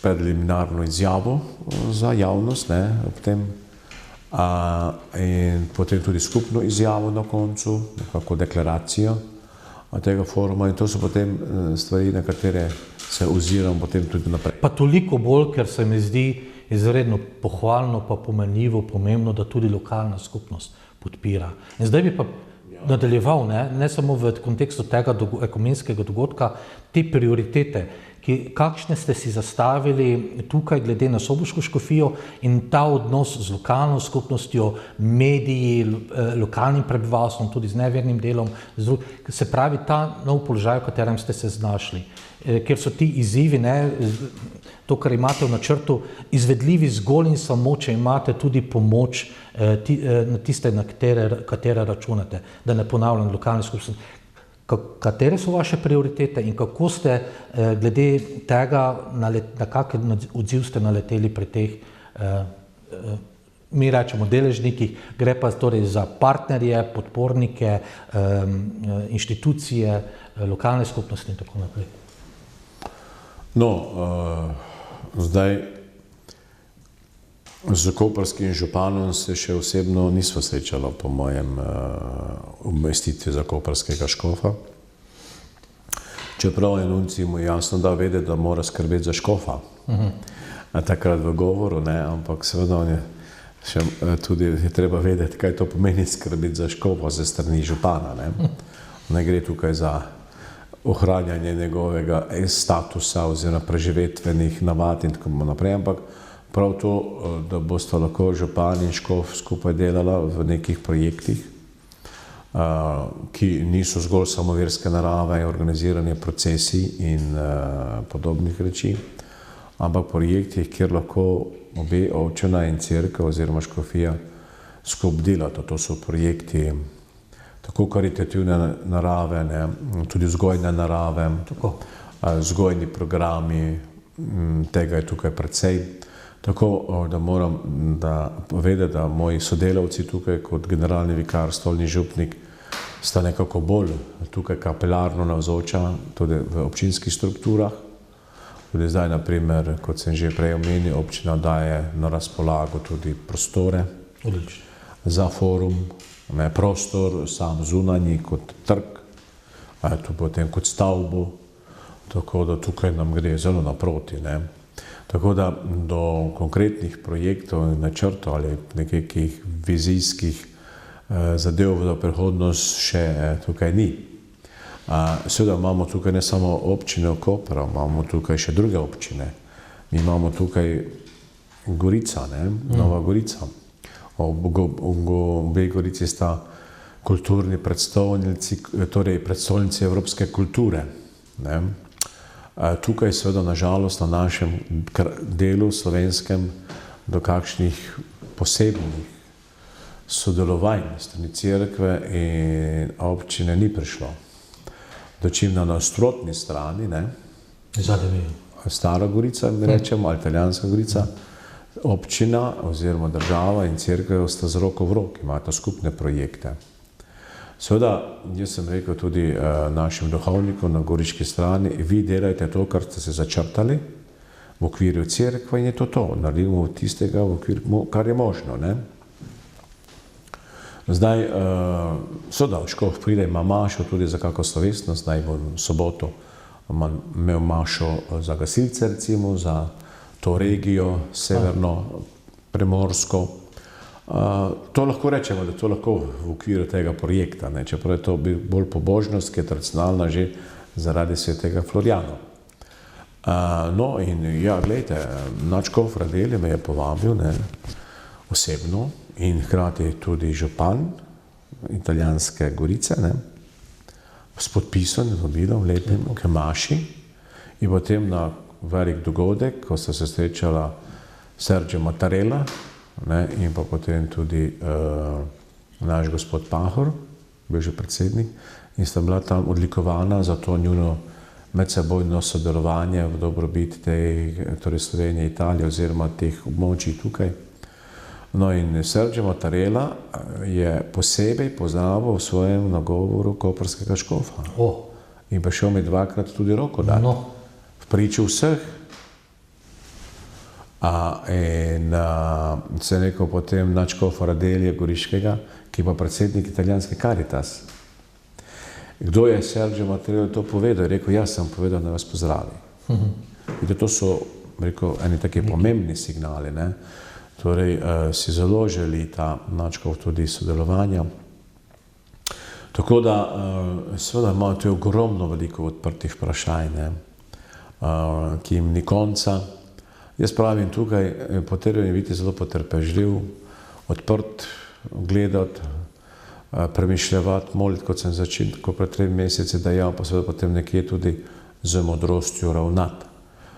preliminarno izjavo za javnost, ob tem, in potem tudi skupno izjavo na koncu, nekako deklaracijo tega foruma, in to so potem stvari, na katere se oziram potem tudi naprej. Pa toliko bolj, ker se mi zdi izredno pohvalno, pa pomenljivo, pomembno, da tudi lokalna skupnost podpira. In zdaj bi pa nadaljeval, ne samo v kontekstu tega ekumenskega dogodka, te prioritete, kakšne ste si zastavili tukaj glede na soboško škofijo in ta odnos z lokalno skupnostjo, mediji, lokalnim prebivalstvom, tudi z nevernim delom, se pravi ta nov položaj, v katerem ste se znašli, kjer so ti izzivi, to, kar imate v načrtu, izvedljivi zgolj in samo, če imate tudi pomoč na tiste, na katere računate, da ne ponavljam lokalne skupnosti. Katere so vaše prioritete in kako ste glede tega, na kakšen odziv ste naleteli pri teh, mi rečemo, deležnikih, gre pa torej za partnerje, podpornike, inštitucije, lokalne skupnosti in tako naprej? No, zdaj z koprskim županom se še osebno nismo srečali po mojem umestitvi za koprskega škofa. Čeprav je nuncij mu jasno da vedeti, da mora skrbeti za škofa. Takrat v govoru, ampak seveda tudi je treba vedeti, kaj to pomeni skrbeti za škofa ze strani župana. Ne gre tukaj za ohranjanje njegovega statusa oziroma preživetvenih navad in tako naprej, ampak prav to, da bosta lahko župan in škof skupaj delala v nekih projektih, ki niso zgolj samoverske narave, organiziranje procesij in podobnih reči, ampak projektih, kjer lahko obe občina in cerkev oziroma škofija skupaj delata. To so projekti tako karitativne narave, tudi vzgojne narave, vzgojni programi, tega je tukaj precej. Tako da moram povedati, da moji sodelavci tukaj kot generalni vikar, stolni župnik, sta nekako bolj tukaj kapelarno navzoča tudi v občinskih strukturah. Tudi zdaj, naprimer, kot sem že prej omenil, občina daje na razpolago tudi prostore za forum, prostor sam zunanji kot trg, tu potem kot stavbo, tako da tukaj nam gre zelo naproti. Tako da do konkretnih projektov in načrtov ali nekih vizijskih zadev za prihodnost še tukaj ni. Seveda imamo tukaj ne samo občine Kopra, imamo tukaj še druge občine. Mi imamo tukaj Gorica, Nova Gorica. Obe Gorici sta kulturni predstavnici, torej predstavnici evropske kulture. Tukaj seveda nažalost na našem delu slovenskem do kakšnih posebnih sodelovanj strani cerkve in občine ni prišlo. Dočim na nasprotni strani, Stara Gorica, mi rečemo, ali Italijanska Gorica, občina oziroma država in cerkev sta z roko v roki, imata skupne projekte. Seveda, jaz sem rekel tudi našim duhovnikom na goriški strani, vi delajte to, kar ste se začrtali v okviru cerkve in je to. Naredimo tistega v okviru, kar je možno. Zdaj, seveda, škof pride, ima mašo tudi za kako slovesnost, zdaj bo soboto imel mašo za gasilce, recimo, za to regijo, severno, primorsko. To lahko rečemo, da to lahko v okviru tega projekta, čeprav je to bolj pobožnost, ki je tradicionalna že zaradi svetega Florjana. No in ja, gledajte, nadškof Radeli me je povabil osebno in hkrati tudi župan Italijanske Gorice, s podpisom, vabilom, lepim, k maši in potem na velik dogodek, ko sta se srečala Sergio Mattarella, ne, in pa potem tudi naš gospod Pahor, bil že predsednik, in sta bila tam odlikovana za to njuno medsebojno sodelovanje v dobrobit torej Slovenije, Italije oziroma teh območij tukaj. No in Sergio Mattarella je posebej poznaval v svojem nagovoru koprskega škofa. In pa šel mi dvakrat tudi roko dati. V priču vseh. In se rekel potem nadškofa Radelija Goriškega, ki je pa predsednik italijanske Caritas. Kdo je Sergio Mattarella to povedal? Je rekel, jaz sem povedal, da vas pozdravi. To so, rekel, eni taki pomembni signali, ne? Torej, si zelo želi ta nadškof tudi sodelovanja. Tako da, seveda imajo tu ogromno veliko odprtih vprašanj, ne? Ki jim ni konca. Jaz pravim tukaj, potrebno je biti zelo potrpežljiv, odprt, gledati, premišljati, moliti, kot sem začel, ko pred 3 meseci dejal, pa seveda potem nekje tudi z modrostjo ravnati.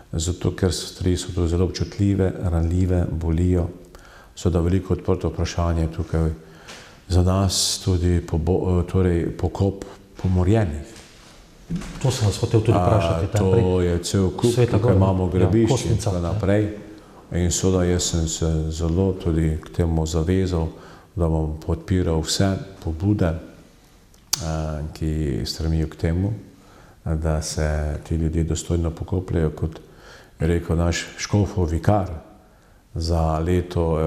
Zato, ker stvari so tu zelo občutljive, ranljive, bolijo, so da veliko odprto vprašanje tukaj za nas tudi torej pokop pomorjenih. To sem vas hotel tudi vprašati. To je cel kup, tukaj imamo grebišče in tako naprej. In seveda jaz sem se zelo tudi k temu zavezal, da bom podpiral vse pobude, ki stremijo k temu, da se ti ljudje dostojno pokopljajo, kot je rekel naš škofov vikar za leto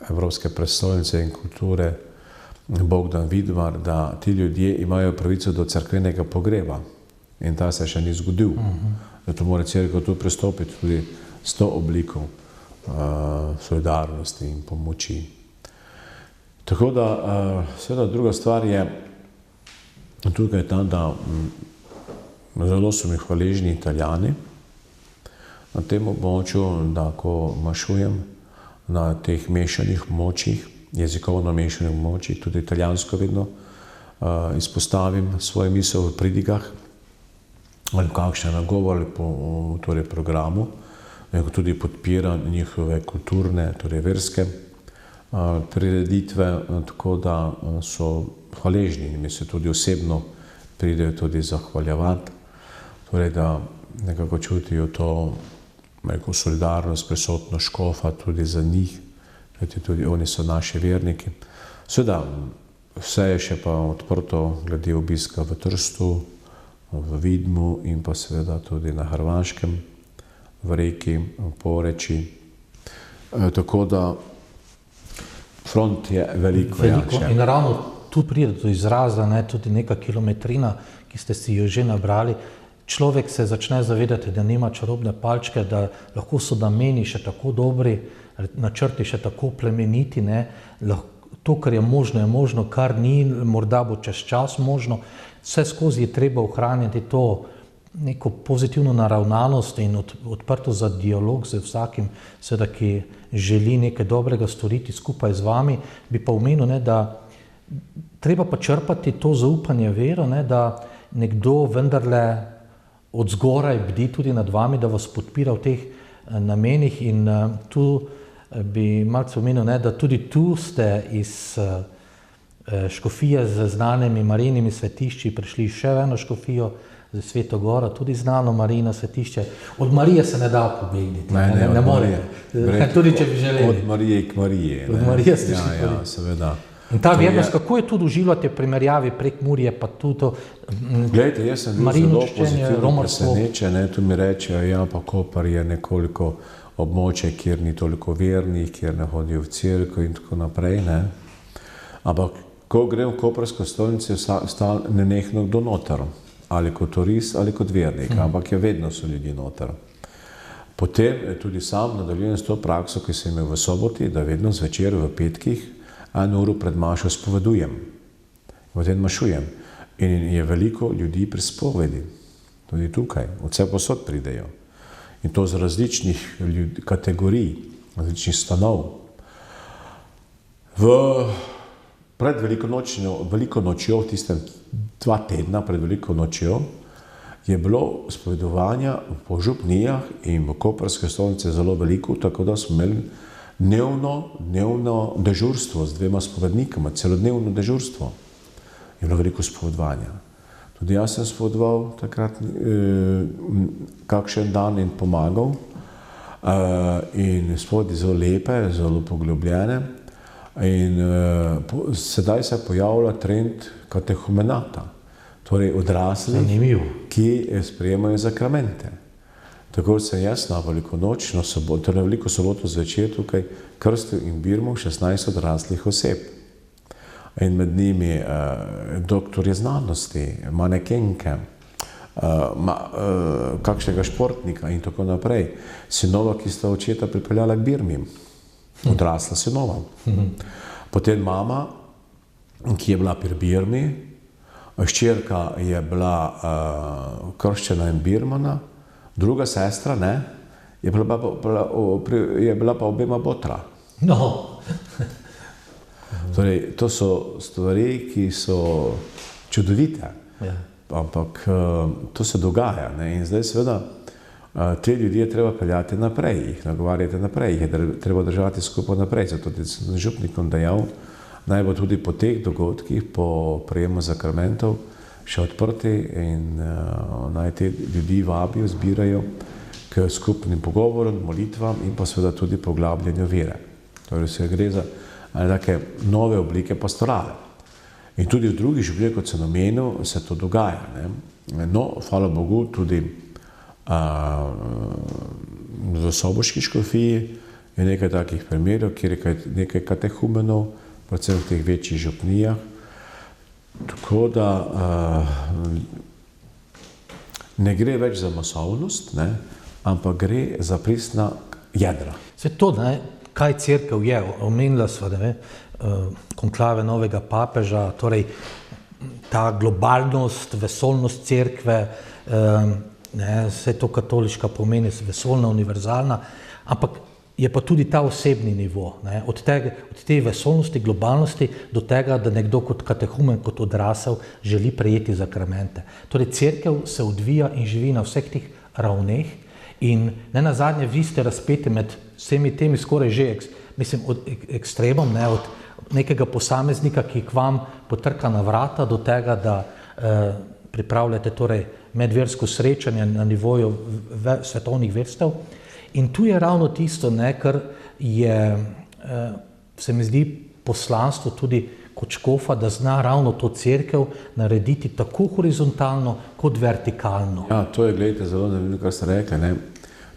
Evropske prestolnice in kulture Bogdan Vidmar, da ti ljudje imajo pravico do cerkvenega pogreba in ta se še ni zgodil. Zato mora cerkev tu pristopiti tudi s to obliko solidarnosti in pomoči. Tako da, seveda druga stvar je tukaj ta, da zelo so mi hvaležni Italijani na tem območju, da ko mašujem na teh mešanih območjih, jezikovno mešanih območjih, tudi italijansko vedno izpostavim svoje misel v pridigah ali kakšen nagovor ali po torej programu, tudi podpiram njihove kulturne, torej verske prireditve, tako da so hvaležni in mi se tudi osebno pridejo tudi zahvaljevati, torej da nekako čutijo to solidarnost, prisotnost škofa tudi za njih, kajti tudi oni so naši verniki. Seveda, vse je še pa odprto glede obiska v Trstu, v Vidmu in pa seveda tudi na Hrvaškem, v Reki, v Poreči. Tako da front je veliko. In ravno tu pride do izraza, tudi neka kilometrina, ki ste si jo že nabrali. Človek se začne zavedati, da nima čarobne palčke, da lahko so nameni še tako dobri, načrti še tako plemeniti, to, kar je možno, kar ni, morda bo čez čas možno. Vse skozi je treba ohranjati to neko pozitivno naravnanost in odprtost za dialog z vsakim, seveda, ki želi nekaj dobrega storiti skupaj z vami. Bi pa omenil, da treba pa črpati to zaupanje, vero, da nekdo vendarle od zgoraj bdi tudi nad vami, da vas podpira v teh namenih. In tu bi malce omenil, da tudi tu ste iz škofije z znanimi Marijinimi svetišči prišli še v eno škofijo, za Sveto Goro, tudi znano Marijino svetišče. Od Marije se ne da pobegniti. Ne more. Tudi če bi želeli. Od Marije k Mariji. Od Marije ste šli. Ja, seveda. In ta vernost, kako je tu doživljate primerjavi prek Murje, pa tudi Glejte, jaz sem bil zelo pozitivno presenečen, tu mi rečejo, ja, pa Koper je nekoliko območje, kjer ni toliko vernih, kjer ne hodijo v cerkev in tako naprej, Ampak, ko grem v koprsko stolnico, je nenehno kdo noter, ali kot turist, ali kot vernik, ampak vedno so ljudje noter. Potem tudi sam nadaljujem s to prakso, ki sem imel v soboti, da vedno zvečer v petkih 1 uro pred mašo spovedujem, potem mašujem. In je veliko ljudi pri spovedi, tudi tukaj, od vse posod pridejo. In to z različnih kategorij, različnih stanov. Pred veliko nočjo, v tistem 2 tedna pred veliko nočjo, je bilo spovedovanja po župnijah in v koprske stolnice zelo veliko, tako da smo imeli dnevno dežurstvo z 2 spovednikoma, celodnevno dežurstvo. Je bilo veliko spovedovanja. Tudi jaz sem spovedoval takrat kakšen dan in pomagal. In spovedi zelo lepe, zelo poglobljene. In sedaj se pojavlja trend katehumenata, torej odraslih, ki sprejemajo zakramente. Tako sem jaz na velikonočno soboto, torej veliko soboto zvečer tukaj krstil in birmal 16 odraslih oseb. In med njimi doktorje znanosti, manekenke, kakšnega športnika in tako naprej. Sinova, ki sta očeta pripeljala k birmi, odrasla sinova. Potem mama, ki je bila pri birmi, hčerka je bila krščena in birmana, druga sestra, ne, je bila pa obema botra. No. Torej, to so stvari, ki so čudovite, ampak to se dogaja, ne? In zdaj seveda te ljudi je treba peljati naprej, jih nagovarjati naprej, jih je treba držati skupaj naprej, zato sem župnikom dejal, naj bo tudi po teh dogodkih, po prejemu zakramentov, še odprti in naj te ljudi vabijo, zbirajo k skupnim pogovorom, molitvam in pa seveda tudi poglabljanju vere. Torej se gre za take nove oblike pastorale. In tudi v drugih župnijah, kot sem omenil, se to dogaja, ne? No, hvala Bogu, tudi v soboški škofiji je nekaj takih primerov, kjer je nekaj katehumenov, predvsem v teh večjih župnijah. Tako da ne gre več za masovnost, ne? Ampak gre za pristna jedra. Se to, ne? Kaj cerkev je? Omenila sva, konklave novega papeža, torej ta globalnost, vesoljnost cerkve, vse to katoliška pomeni, vesoljna, univerzalna, ampak je pa tudi ta osebni nivo, ne? Od te vesoljnosti, globalnosti do tega, da nekdo kot katehumen, kot odrasel želi prejeti zakramente. Torej cerkev se odvija in živi na vseh teh ravneh in ne nazadnje vi ste razpeti med vsemi temi skoraj že od ekstremom, ne, od nekega posameznika, ki k vam potrka na vrata, do tega, da pripravljate torej medversko srečanje na nivoju svetovnih verstev. In tu je ravno tisto, ne, kar je, se mi zdi, poslanstvo tudi kot škofa, da zna ravno to cerkev narediti tako horizontalno kot vertikalno. Ja, to je, gledajte, zelo nevino, kar ste rekli, ne.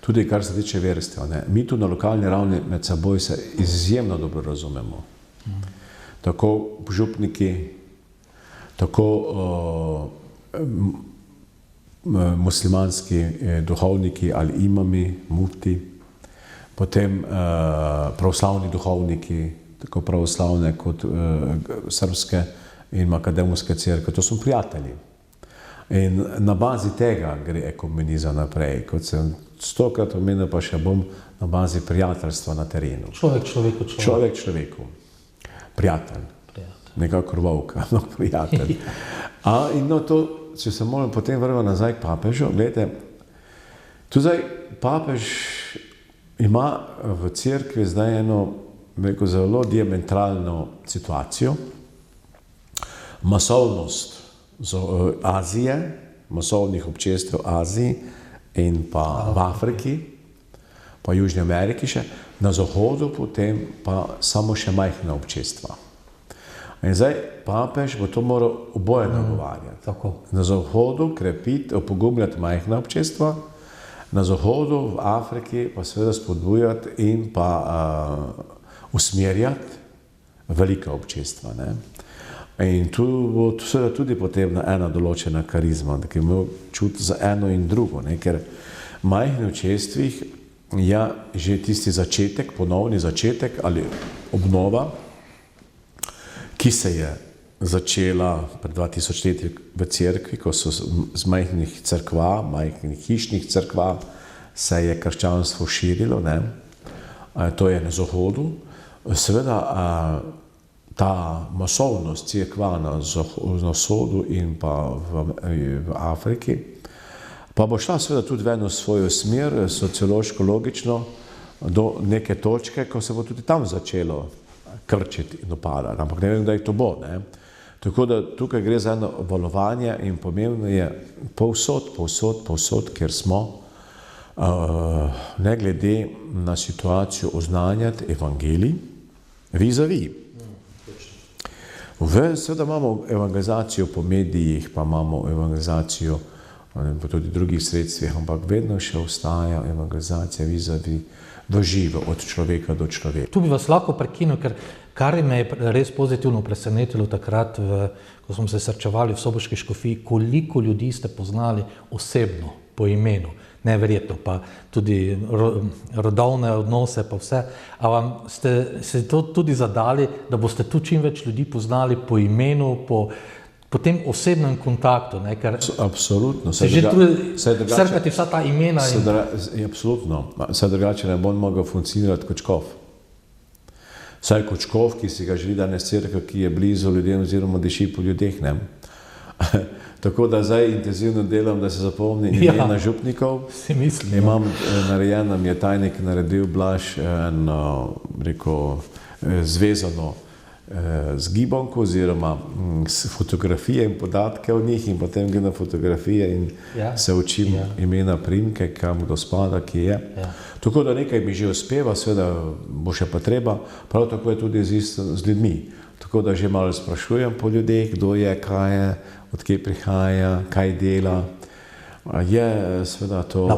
Tudi kar se tiče verstev, ne. Mi tu na lokalni ravni med seboj se izjemno dobro razumemo. Tako župniki, tako muslimanski duhovniki ali imami, mufti, potem pravoslavni duhovniki, tako pravoslavne kot srpske in makademske cerkve, to so prijatelji. In na bazi tega gre ekumenizem naprej, kot sem 100-krat omenil, pa še bom, na bazi prijateljstva na terenu. Človek človeku. Prijatelj. Nekako volk, ampak prijatelj. In no to, če se moram potem vrniti nazaj k papežu, gledajte, tu zdaj papež ima v cerkvi zdaj eno zelo diametralno situacijo. Masovnost Azije, masovnih občestev v Aziji in pa v Afriki, pa v Južni Ameriki še, na zahodu potem pa samo še majhna občestva. In zdaj papež bo to moral oboje nagovarjati. Na zahodu krepiti, opogumljati majhna občestva, na zahodu v Afriki pa seveda spodbujati in pa usmerjati velika občestva, ne. In tu bo seveda tudi potrebna ena določena karizma, da je imel čut za eno in drugo, ne, ker majhnih občestvih je že tisti začetek, ponovni začetek ali obnova, ki se je začela pred 2000 leti v cerkvi, ko so z majhnih cerkva, majhnih hišnih cerkva se je krščanstvo širilo, ne. To je na zahodu. Seveda ta masovnost cerkva na zahodu in pa v Afriki pa bo šla seveda tudi v eno svojo smer, sociološko, logično, do neke točke, ko se bo tudi tam začelo krčiti in upadati, ampak ne vem, kdaj to bo. Ne? Tako da tukaj gre za eno valovanje in pomembno je povsod, kjer smo, ne glede na situacijo oznanjati evangelij vis-a-vis. Seveda imamo evangelizacijo po medijih, pa imamo evangelizacijo po tudi drugih sredstvih, ampak vedno še ostaja evangelizacija vis-a-vis v živo, od človeka do človeka. Tu bi vas lahko prekinil, ker kar me je res pozitivno presenetilo takrat, ko smo se srečevali v soboški škofiji, koliko ljudi ste poznali osebno, po imenu. Neverjetno, pa tudi rodovne odnose, pa vse. A vam ste se to tudi zadali, da boste tu čim več ljudi poznali po imenu, po tem osebnem kontaktu? Ne? Ker absolutno. Se že tudi srkati vsa ta imena. Absolutno. Vse drugače ne bo mogel funkcionirati kot škof. Vsaj kot škof, ki si ga želi danes cerkev, ki je blizu ljudem oziroma diši po ljudeh. Ne? Tako da zdaj intenzivno delam, da se zapomni imena župnikov. Si mislim. Imam narejeno, mi je tajnik naredil Blaž zvezano z gibonko oziroma s fotografije in podatke o njih in potem gre na fotografije in se učim imena, priimke, kam kdo spada, ki je. Tako da nekaj mi že uspeva, seveda bo še pa treba, prav tako je tudi z ljudmi. Tako da že malo sprašujem po ljudeh, kdo je, kaj je, odkje prihaja, kaj dela. Je seveda to...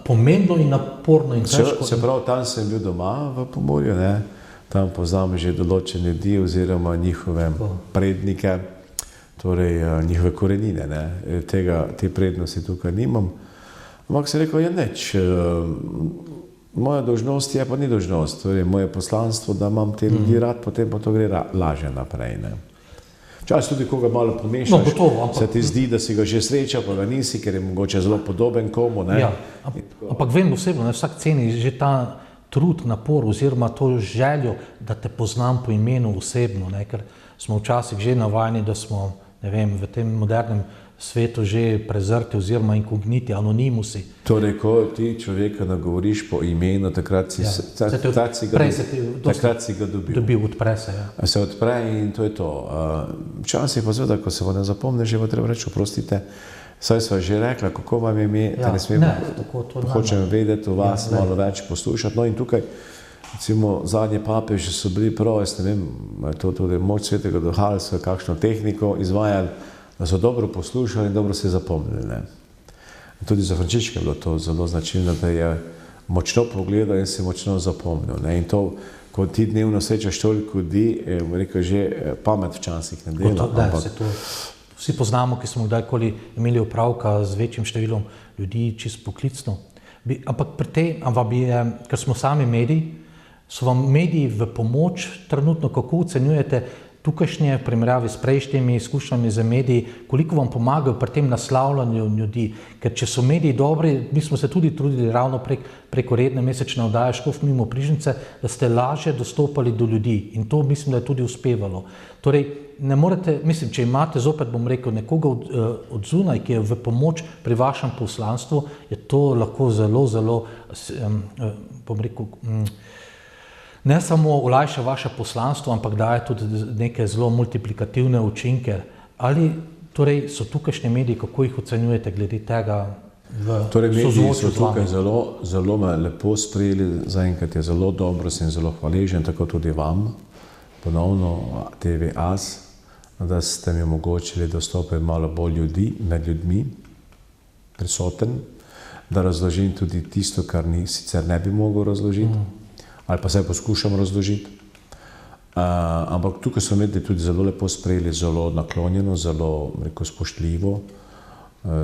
Pomembno in naporno in težko. Se pravi, tam sem bil doma v Pomurju, ne? Tam poznam že določene ljudi oziroma njihove prednike, torej njihove korenine. Ne? Te prednosti tukaj nimam. Ampak se rekel, je neč. Moja dolžnost je, pa ni dolžnost. Torej, moje poslanstvo, da imam te ljudi rad, potem pa to gre laže naprej. Ne? Včasih tudi, ko ga malo pomešaš, se ti zdi, da si ga že srečal, pa ga nisi, ker je mogoče zelo podoben komu. Ne? Ja, ampak vem osebno, na vsak ceni že ta trud, napor oziroma to željo, da te poznam po imenu osebno, ne? Ker smo včasih že navajeni, da smo, ne vem, v tem modernem svetu že prezrti oziroma inkogniti, anonimusi. Torej, ko ti človeka nagovoriš po imenu, takrat si ga dobil. Odpre se, ja. Se odpre in to je to. Včasih pa seveda, ko se vam ne zapomne, že bo treba reči, oprostite, saj sva že rekla, kako vam je ime, da ne smem, hočem vedeti o vas, malo več poslušati. No in tukaj, recimo, zadnji papeži so bili prav, jaz ne vem, to tudi moč svetega duha, so kakšno tehniko izvajali, da so dobro poslušali in dobro se zapomnili. Ne? Tudi za Frančiška je bilo to zelo značilno, da je močno pogledal in se močno zapomnil. Ne? In to, ko ti dnevno srečaš toliko ljudi, rekel že, pamet včasih ne dela. Vsi poznamo, ki smo kdajkoli imeli opravka z večjim številom ljudi, čisto poklicno. Ampak pri tej, ker smo sami mediji, so vam mediji v pomoč trenutno, kako ocenjujete tukajšnje v primerjavi s prejšnjimi izkušnjami za mediji, koliko vam pomagajo pri tem naslavljanju ljudi? Ker če so mediji dobri, mi smo se tudi trudili ravno preko redne mesečne oddaje Škof mimo Prižnice, da ste lažje dostopali do ljudi in to mislim, da je tudi uspevalo. Torej, ne morete, mislim, če imate zopet, bom rekel, nekoga od zunaj, ki je v pomoč pri vašem poslanstvu, je to lahko zelo, bom rekel, ne samo olajša vaše poslanstvo, ampak daje tudi neke zelo multiplikativne učinke. Ali torej so tukajšnji mediji, kako jih ocenjujete glede tega v torej, mediji so tukaj zelo me lepo sprejeli, zaenkrat je zelo dobro, sem zelo hvaležen, tako tudi vam, ponovno TV AS, da ste mi omogočili dostopati malo bolj ljudi, med ljudmi, prisoten, da razložim tudi tisto, kar sicer ne bi mogel razložiti. Ali pa se poskušam razložiti. Ampak tukaj so mediji tudi zelo lepo sprejeli, zelo naklonjeno, zelo spoštljivo,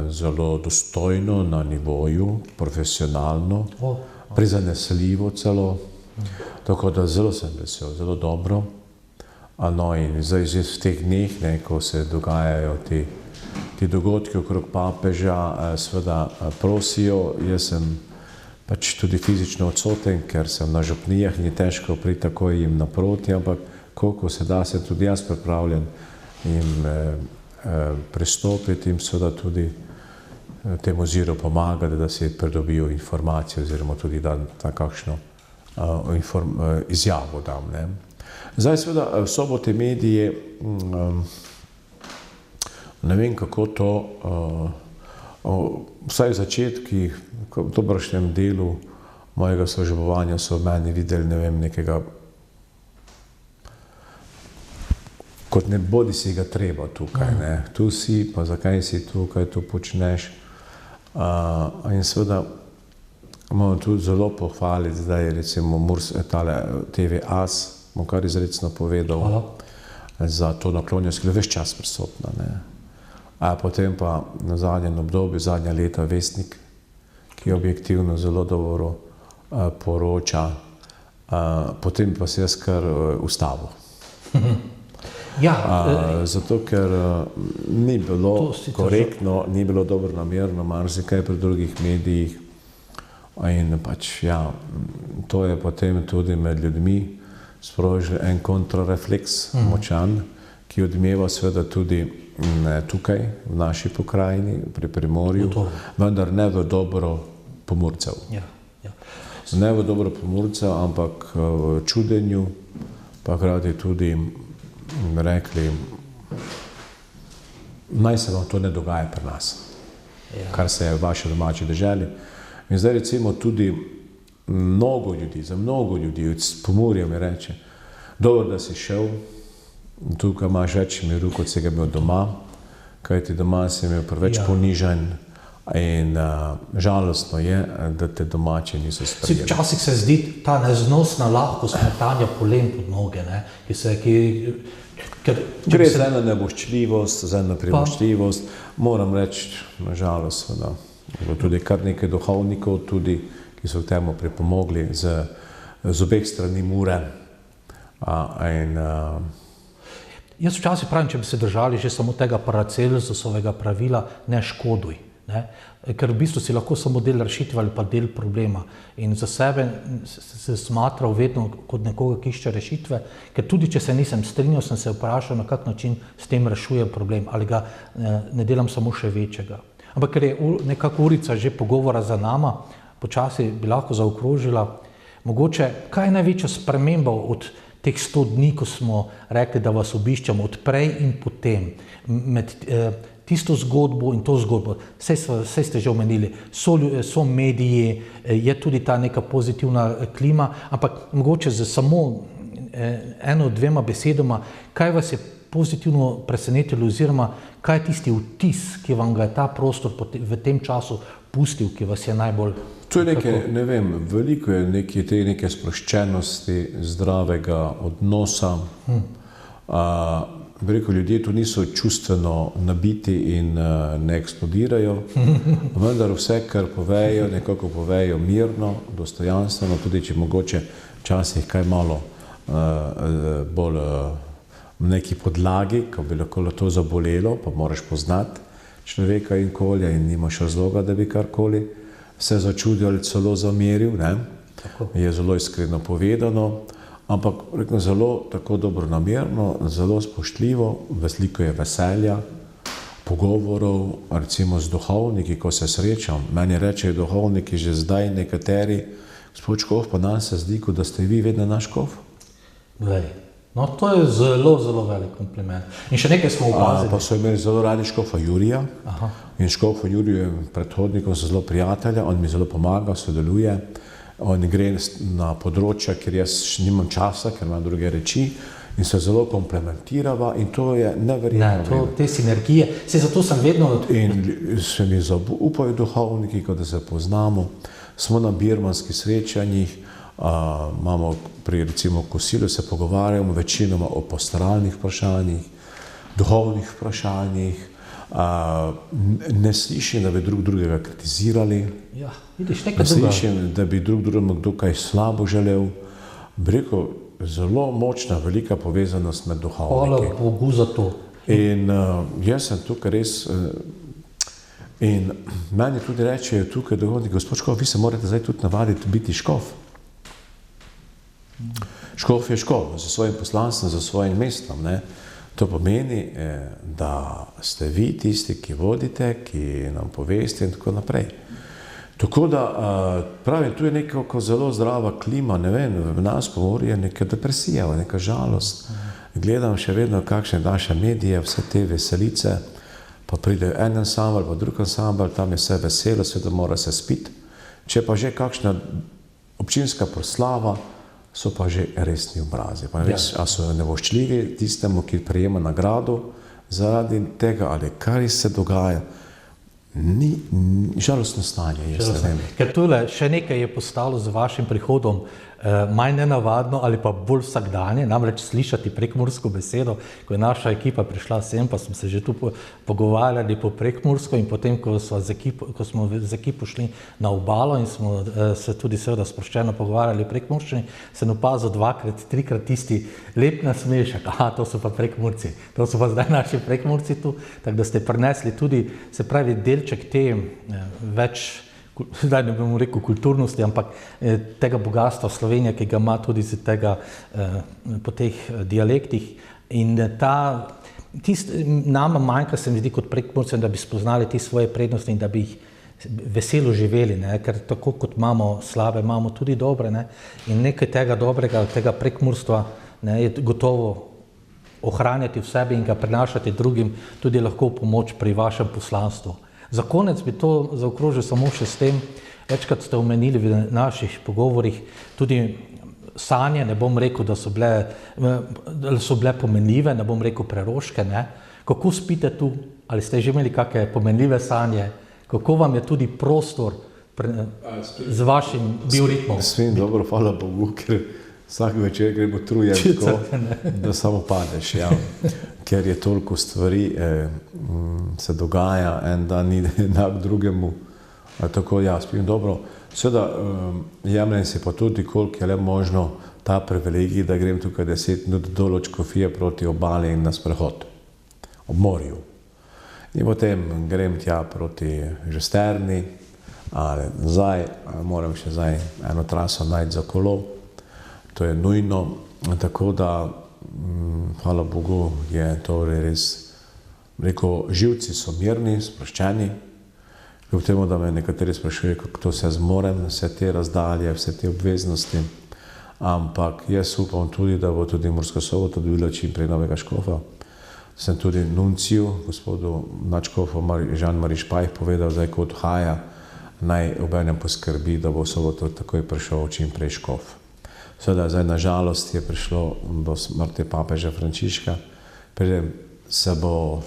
zelo dostojno na nivoju, profesionalno, prizanesljivo celo. Tako da zelo sem vesel, zelo dobro. No in zdaj že v teh dneh, ko se dogajajo ti dogodki okrog papeža, seveda prosijo, jaz sem pač tudi fizično odsoten, ker sem na župnijah in je težko priti takoj jim naproti, ampak koliko se da, se tudi jaz pripravljen jim pristopiti in seveda tudi temu oziru pomagati, da si pridobijo informacije oziroma tudi da kakšno izjavo dam. Ne. Zdaj seveda v Sobote medije, ne vem kako to, vsaj v začetkih, v dobršnem delu mojega službovanja so v meni videli, ne vem, nekega, kot ne bodi si ga treba tukaj, ne. Tu si, pa zakaj si tukaj, tu počneš. In seveda moram tudi zelo pohvaliti zdaj recimo tale TV As, bom kar izrecno povedal, za to naklonjenost, ki je ves čas prisotna, ne. Potem pa na zadnjem obdobju, zadnja leta Vestnik, ki objektivno zelo dobro poroča, potem pa se jaz kar ustavil. Zato, ker ni bilo korektno, ni bilo dobronamerno, marsikaj pri drugih medijih. In pač, ja, to je potem tudi med ljudmi sprožil en kontrarefleks močan, ki odmeva seveda tudi tukaj, v naši pokrajini, pri Primorju, vendar ne v dobro Pomurcev. Ne v dobro Pomurcev, ampak v čudenju, pa hkrati tudi rekli, naj se vam to ne dogaja pri nas, kar se je v vaši domači deželi. In zdaj recimo tudi za mnogo ljudi iz Pomurja mi reče, dobro, da si šel, tukaj imaš več miru, kot si ga imel doma, kajti doma si imel preveč ponižanj in žalostno je, da te domači niso sprejeli. Včasih se zdi ta neznosna lahkost metanja polen pod noge, ne? Gre za eno nevoščljivost, za eno privoščljivost, moram reči, na žalost, da tudi kar nekaj duhovnikov, tudi, ki so k temu pripomogli z obeh strani Mure. Jaz včasih pravim, če bi se držali že samo tega Paracelsovega pravila, ne škoduj. Ne? Ker v bistvu si lahko samo del rešitve ali pa del problema. In za sebe se smatral vedno kot nekoga, ki išče rešitve, ker tudi če se nisem strinjal, sem se vprašal, na kak način s tem rešujem problem, ali ga ne delam samo še večjega. Ampak ker je nekako urica že pogovora za nama, počasi bi lahko zaokrožila, mogoče, kaj je največja sprememba od teh 100 dni, ko smo rekli, da vas obiščamo od prej in potem, med tisto zgodbo in to zgodbo. Saj ste že omenili, so mediji, je tudi ta neka pozitivna klima, ampak mogoče z samo eno, dvema besedama, kaj vas je pozitivno presenetilo oziroma kaj je tisti vtis, ki vam ga je ta prostor v tem času pustil, ki vas je najbolj... To je nekaj, ne vem, veliko je neke sproščenosti, zdravega odnosa. Veliko ljudje tu niso čustveno nabiti in ne eksplodirajo, vendar vse, kar povejo, nekako povejo mirno, dostojanstveno, tudi če mogoče včasih kaj malo bolj v neki podlagi, ko bi lahko to zabolelo, pa moraš poznati človeka in okolja in nimaš razloga, da bi karkoli se začudil ali celo zameril, ne? Je zelo iskreno povedano, ampak rekel, zelo tako dobronamerno, zelo spoštljivo, veliko je veselja, pogovorov, recimo z duhovniki, ko se srečam. Meni rečejo duhovniki že zdaj nekateri, gospod Škof, pa nam se zdi, kot da ste vi vedno naš škof. Glej, no to je zelo, zelo velik kompliment. In še nekaj smo opazili. Pa so imeli zelo radi škofa Jurija. In škofa Juriju je predhodnikom so zelo prijatelja, on mi zelo pomaga, sodeluje. On gre na področja, kjer jaz nimam časa, ker imam druge reči in se zelo komplementirava in to je neverjetno. Te sinergije, zato sem vedno... In se mi zaupajo duhovniki, ko da se poznamo. Smo na birmanskih srečanjih, imamo pri recimo kosilu, se pogovarjamo večinoma o pastoralnih vprašanjih, duhovnih vprašanjih, ne slišim, da bi drug drugega kritizirali, ne slišim, da bi drug drugemu kdo kaj slabo želel. Bi rekel, zelo močna, velika povezanost med duhovniki. Hvala Bogu za to. In jaz sem tukaj res, in meni tudi rečejo tukaj duhovniki, gospod Škof, vi se morate zdaj tudi navaditi biti škof. Škof je škof, za svojim poslanstvom, za svojim mestom, ne. To pomeni, da ste vi tisti, ki vodite, ki nam poveste in tako naprej. Tako da, pravim, tu je neka zelo zdrava klima, ne vem, v nas Pomurju je neka depresija, neka žalost. Gledam še vedno kakšne naše medije, vse te veselice, pa pride en ansambel, pa drug ansambel, tam je vse veselo, seveda mora se spiti. Če pa že kakšna občinska proslava, so pa že resni obrazi. Pa ne veš, a so nevoščljivi tistemu, ki prejema nagrado zaradi tega, ali kar se dogaja. Ni žalostno stanje, jaz ne vem. Ker tule še nekaj je postalo z vašim prihodom manj nenavadno ali pa bolj vsakdanje, namreč slišati prekmursko besedo. Ko je naša ekipa prišla sem, pa smo se že tu pogovarjali po prekmursko in potem, ko smo z ekipo šli na obalo in smo se tudi seveda sproščeno pogovarjali o prekmurščini, sem opazil dvakrat, trikrat tisti lep nasmešek. Aha, to so pa prekmurci, to so pa zdaj naši prekmurci tu, tako da ste prinesli tudi, se pravi, delček te več, zdaj ne bom rekel kulturnosti, ampak tega bogatstva Slovenije, ki ga ima tudi z tega, po teh dialektih. In nama manjka, se mi zdi, kot Prekmurcem, da bi spoznali te svoje prednosti in da bi jih veselo živeli, ne? Ker tako kot imamo slabe, imamo tudi dobre, ne? In nekaj tega dobrega, tega prekmurstva, ne, je gotovo ohranjati v sebi in ga prinašati drugim tudi lahko v pomoč pri vašem poslanstvu. Za konec bi to zaokrožil samo še s tem, večkrat ste omenili v naših pogovorih tudi sanje, ne bom rekel, da so bile pomenljive, ne bom rekel preroške, ne. Kako spite tu? Ali ste že imeli kakšne pomenljive sanje? Kako vam je tudi prostor z vašim bioritmom? Svim dobro, hvala Bogu, ker vsak večer gremo trujen tako, da samo padeš, ja. Ker je toliko stvari, se dogaja, en dan ni enak drugemu, tako ja, spim dobro. Seveda, jemljem si pa tudi, koliko je le možno ta privilegij, da grem tukaj 10 minut dol od Škofije proti obali in na sprehod, ob morju. In potem grem tja proti Žesterni, ali nazaj, moram še zdaj eno traso najti za kolo. To je nujno, tako da, hvala Bogu, je to res, rekel, živci so mirni, sproščeni, kljub temu, da me nekateri sprašujejo, kako to se zmorem, vse te razdalje, vse te obveznosti, ampak jaz upam tudi, da bo tudi Murska Sobota dobila čim prej novega škofa. Sem tudi nunciju, gospodu nadškofu Jean-Marie Špajh povedal, zdaj ko odhaja, naj obenem poskrbi, da bo v soboto takoj prišel čim prej škof. Seveda, zdaj na žalost je prišlo do smrti papeža Frančiška, preden se bo,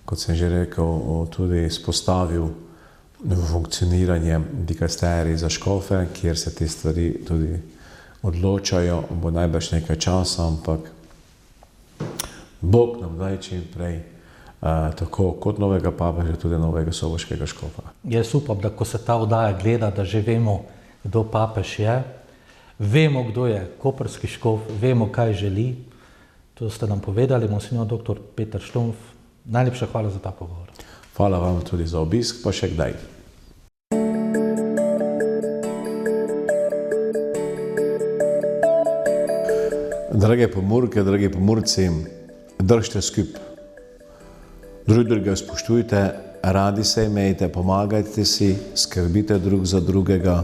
kot sem že rekel, tudi spostavil funkcioniranje dikasterij za škofe, kjer se te stvari tudi odločajo, bo najbrž nekaj časa, ampak Bog nam daj čim prej tako kot novega papeža, tudi novega soboškega škofa. Jaz upam, da ko se ta oddaja gleda, da že vemo, kdo papež je, vemo, kdo je koprski škof, vemo, kaj želi. To ste nam povedali, monsignor dr. Peter Štumpf. Najlepša hvala za ta pogovor. Hvala vam tudi za obisk, pa še kdaj. Drage Pomurke, dragi Pomurci, držite skup. Drugega spoštujte, radi se imejte, pomagajte si, skrbite drug za drugega.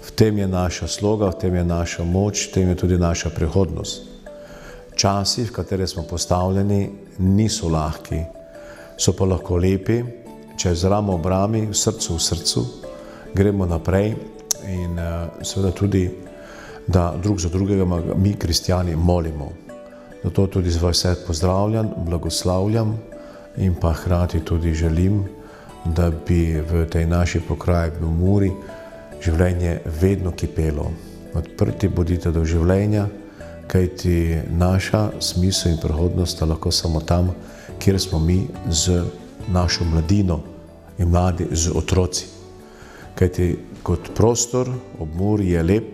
V tem je naša sloga, v tem je naša moč, v tem je tudi naša prihodnost. Časi, v katere smo postavljeni, niso lahki, so pa lahko lepi, če z ramo ob rami, v srcu, gremo naprej in seveda tudi, da drug za drugega mi, kristjani, molimo. Zato tudi z vas vse pozdravljam, blagoslavljam in pa hkrati tudi želim, da bi v tej naši pokraji v Muri življenje vedno kipelo. Odprti bodite do življenja, kajti naša smisel in prihodnost sta lahko samo tam, kjer smo mi z našo mladino in mladi z otroci. Kajti kot prostor ob Muri je lep,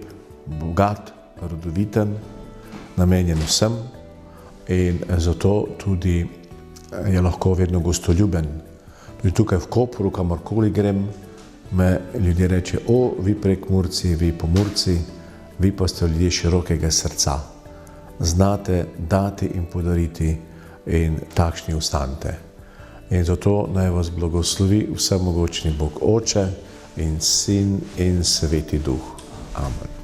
bogat, rodoviten, namenjen vsem in zato tudi je lahko vedno gostoljuben. Tudi tukaj v Kopru, kamorkoli grem, me ljudje reče, o, vi Prekmurci, vi Pomurci, vi pa ste ljudje širokega srca. Znate dati in podariti in takšni ostanete. In zato naj vas blagoslovi vsemogočni Bog Oče, in Sin in Sveti Duh. Amen.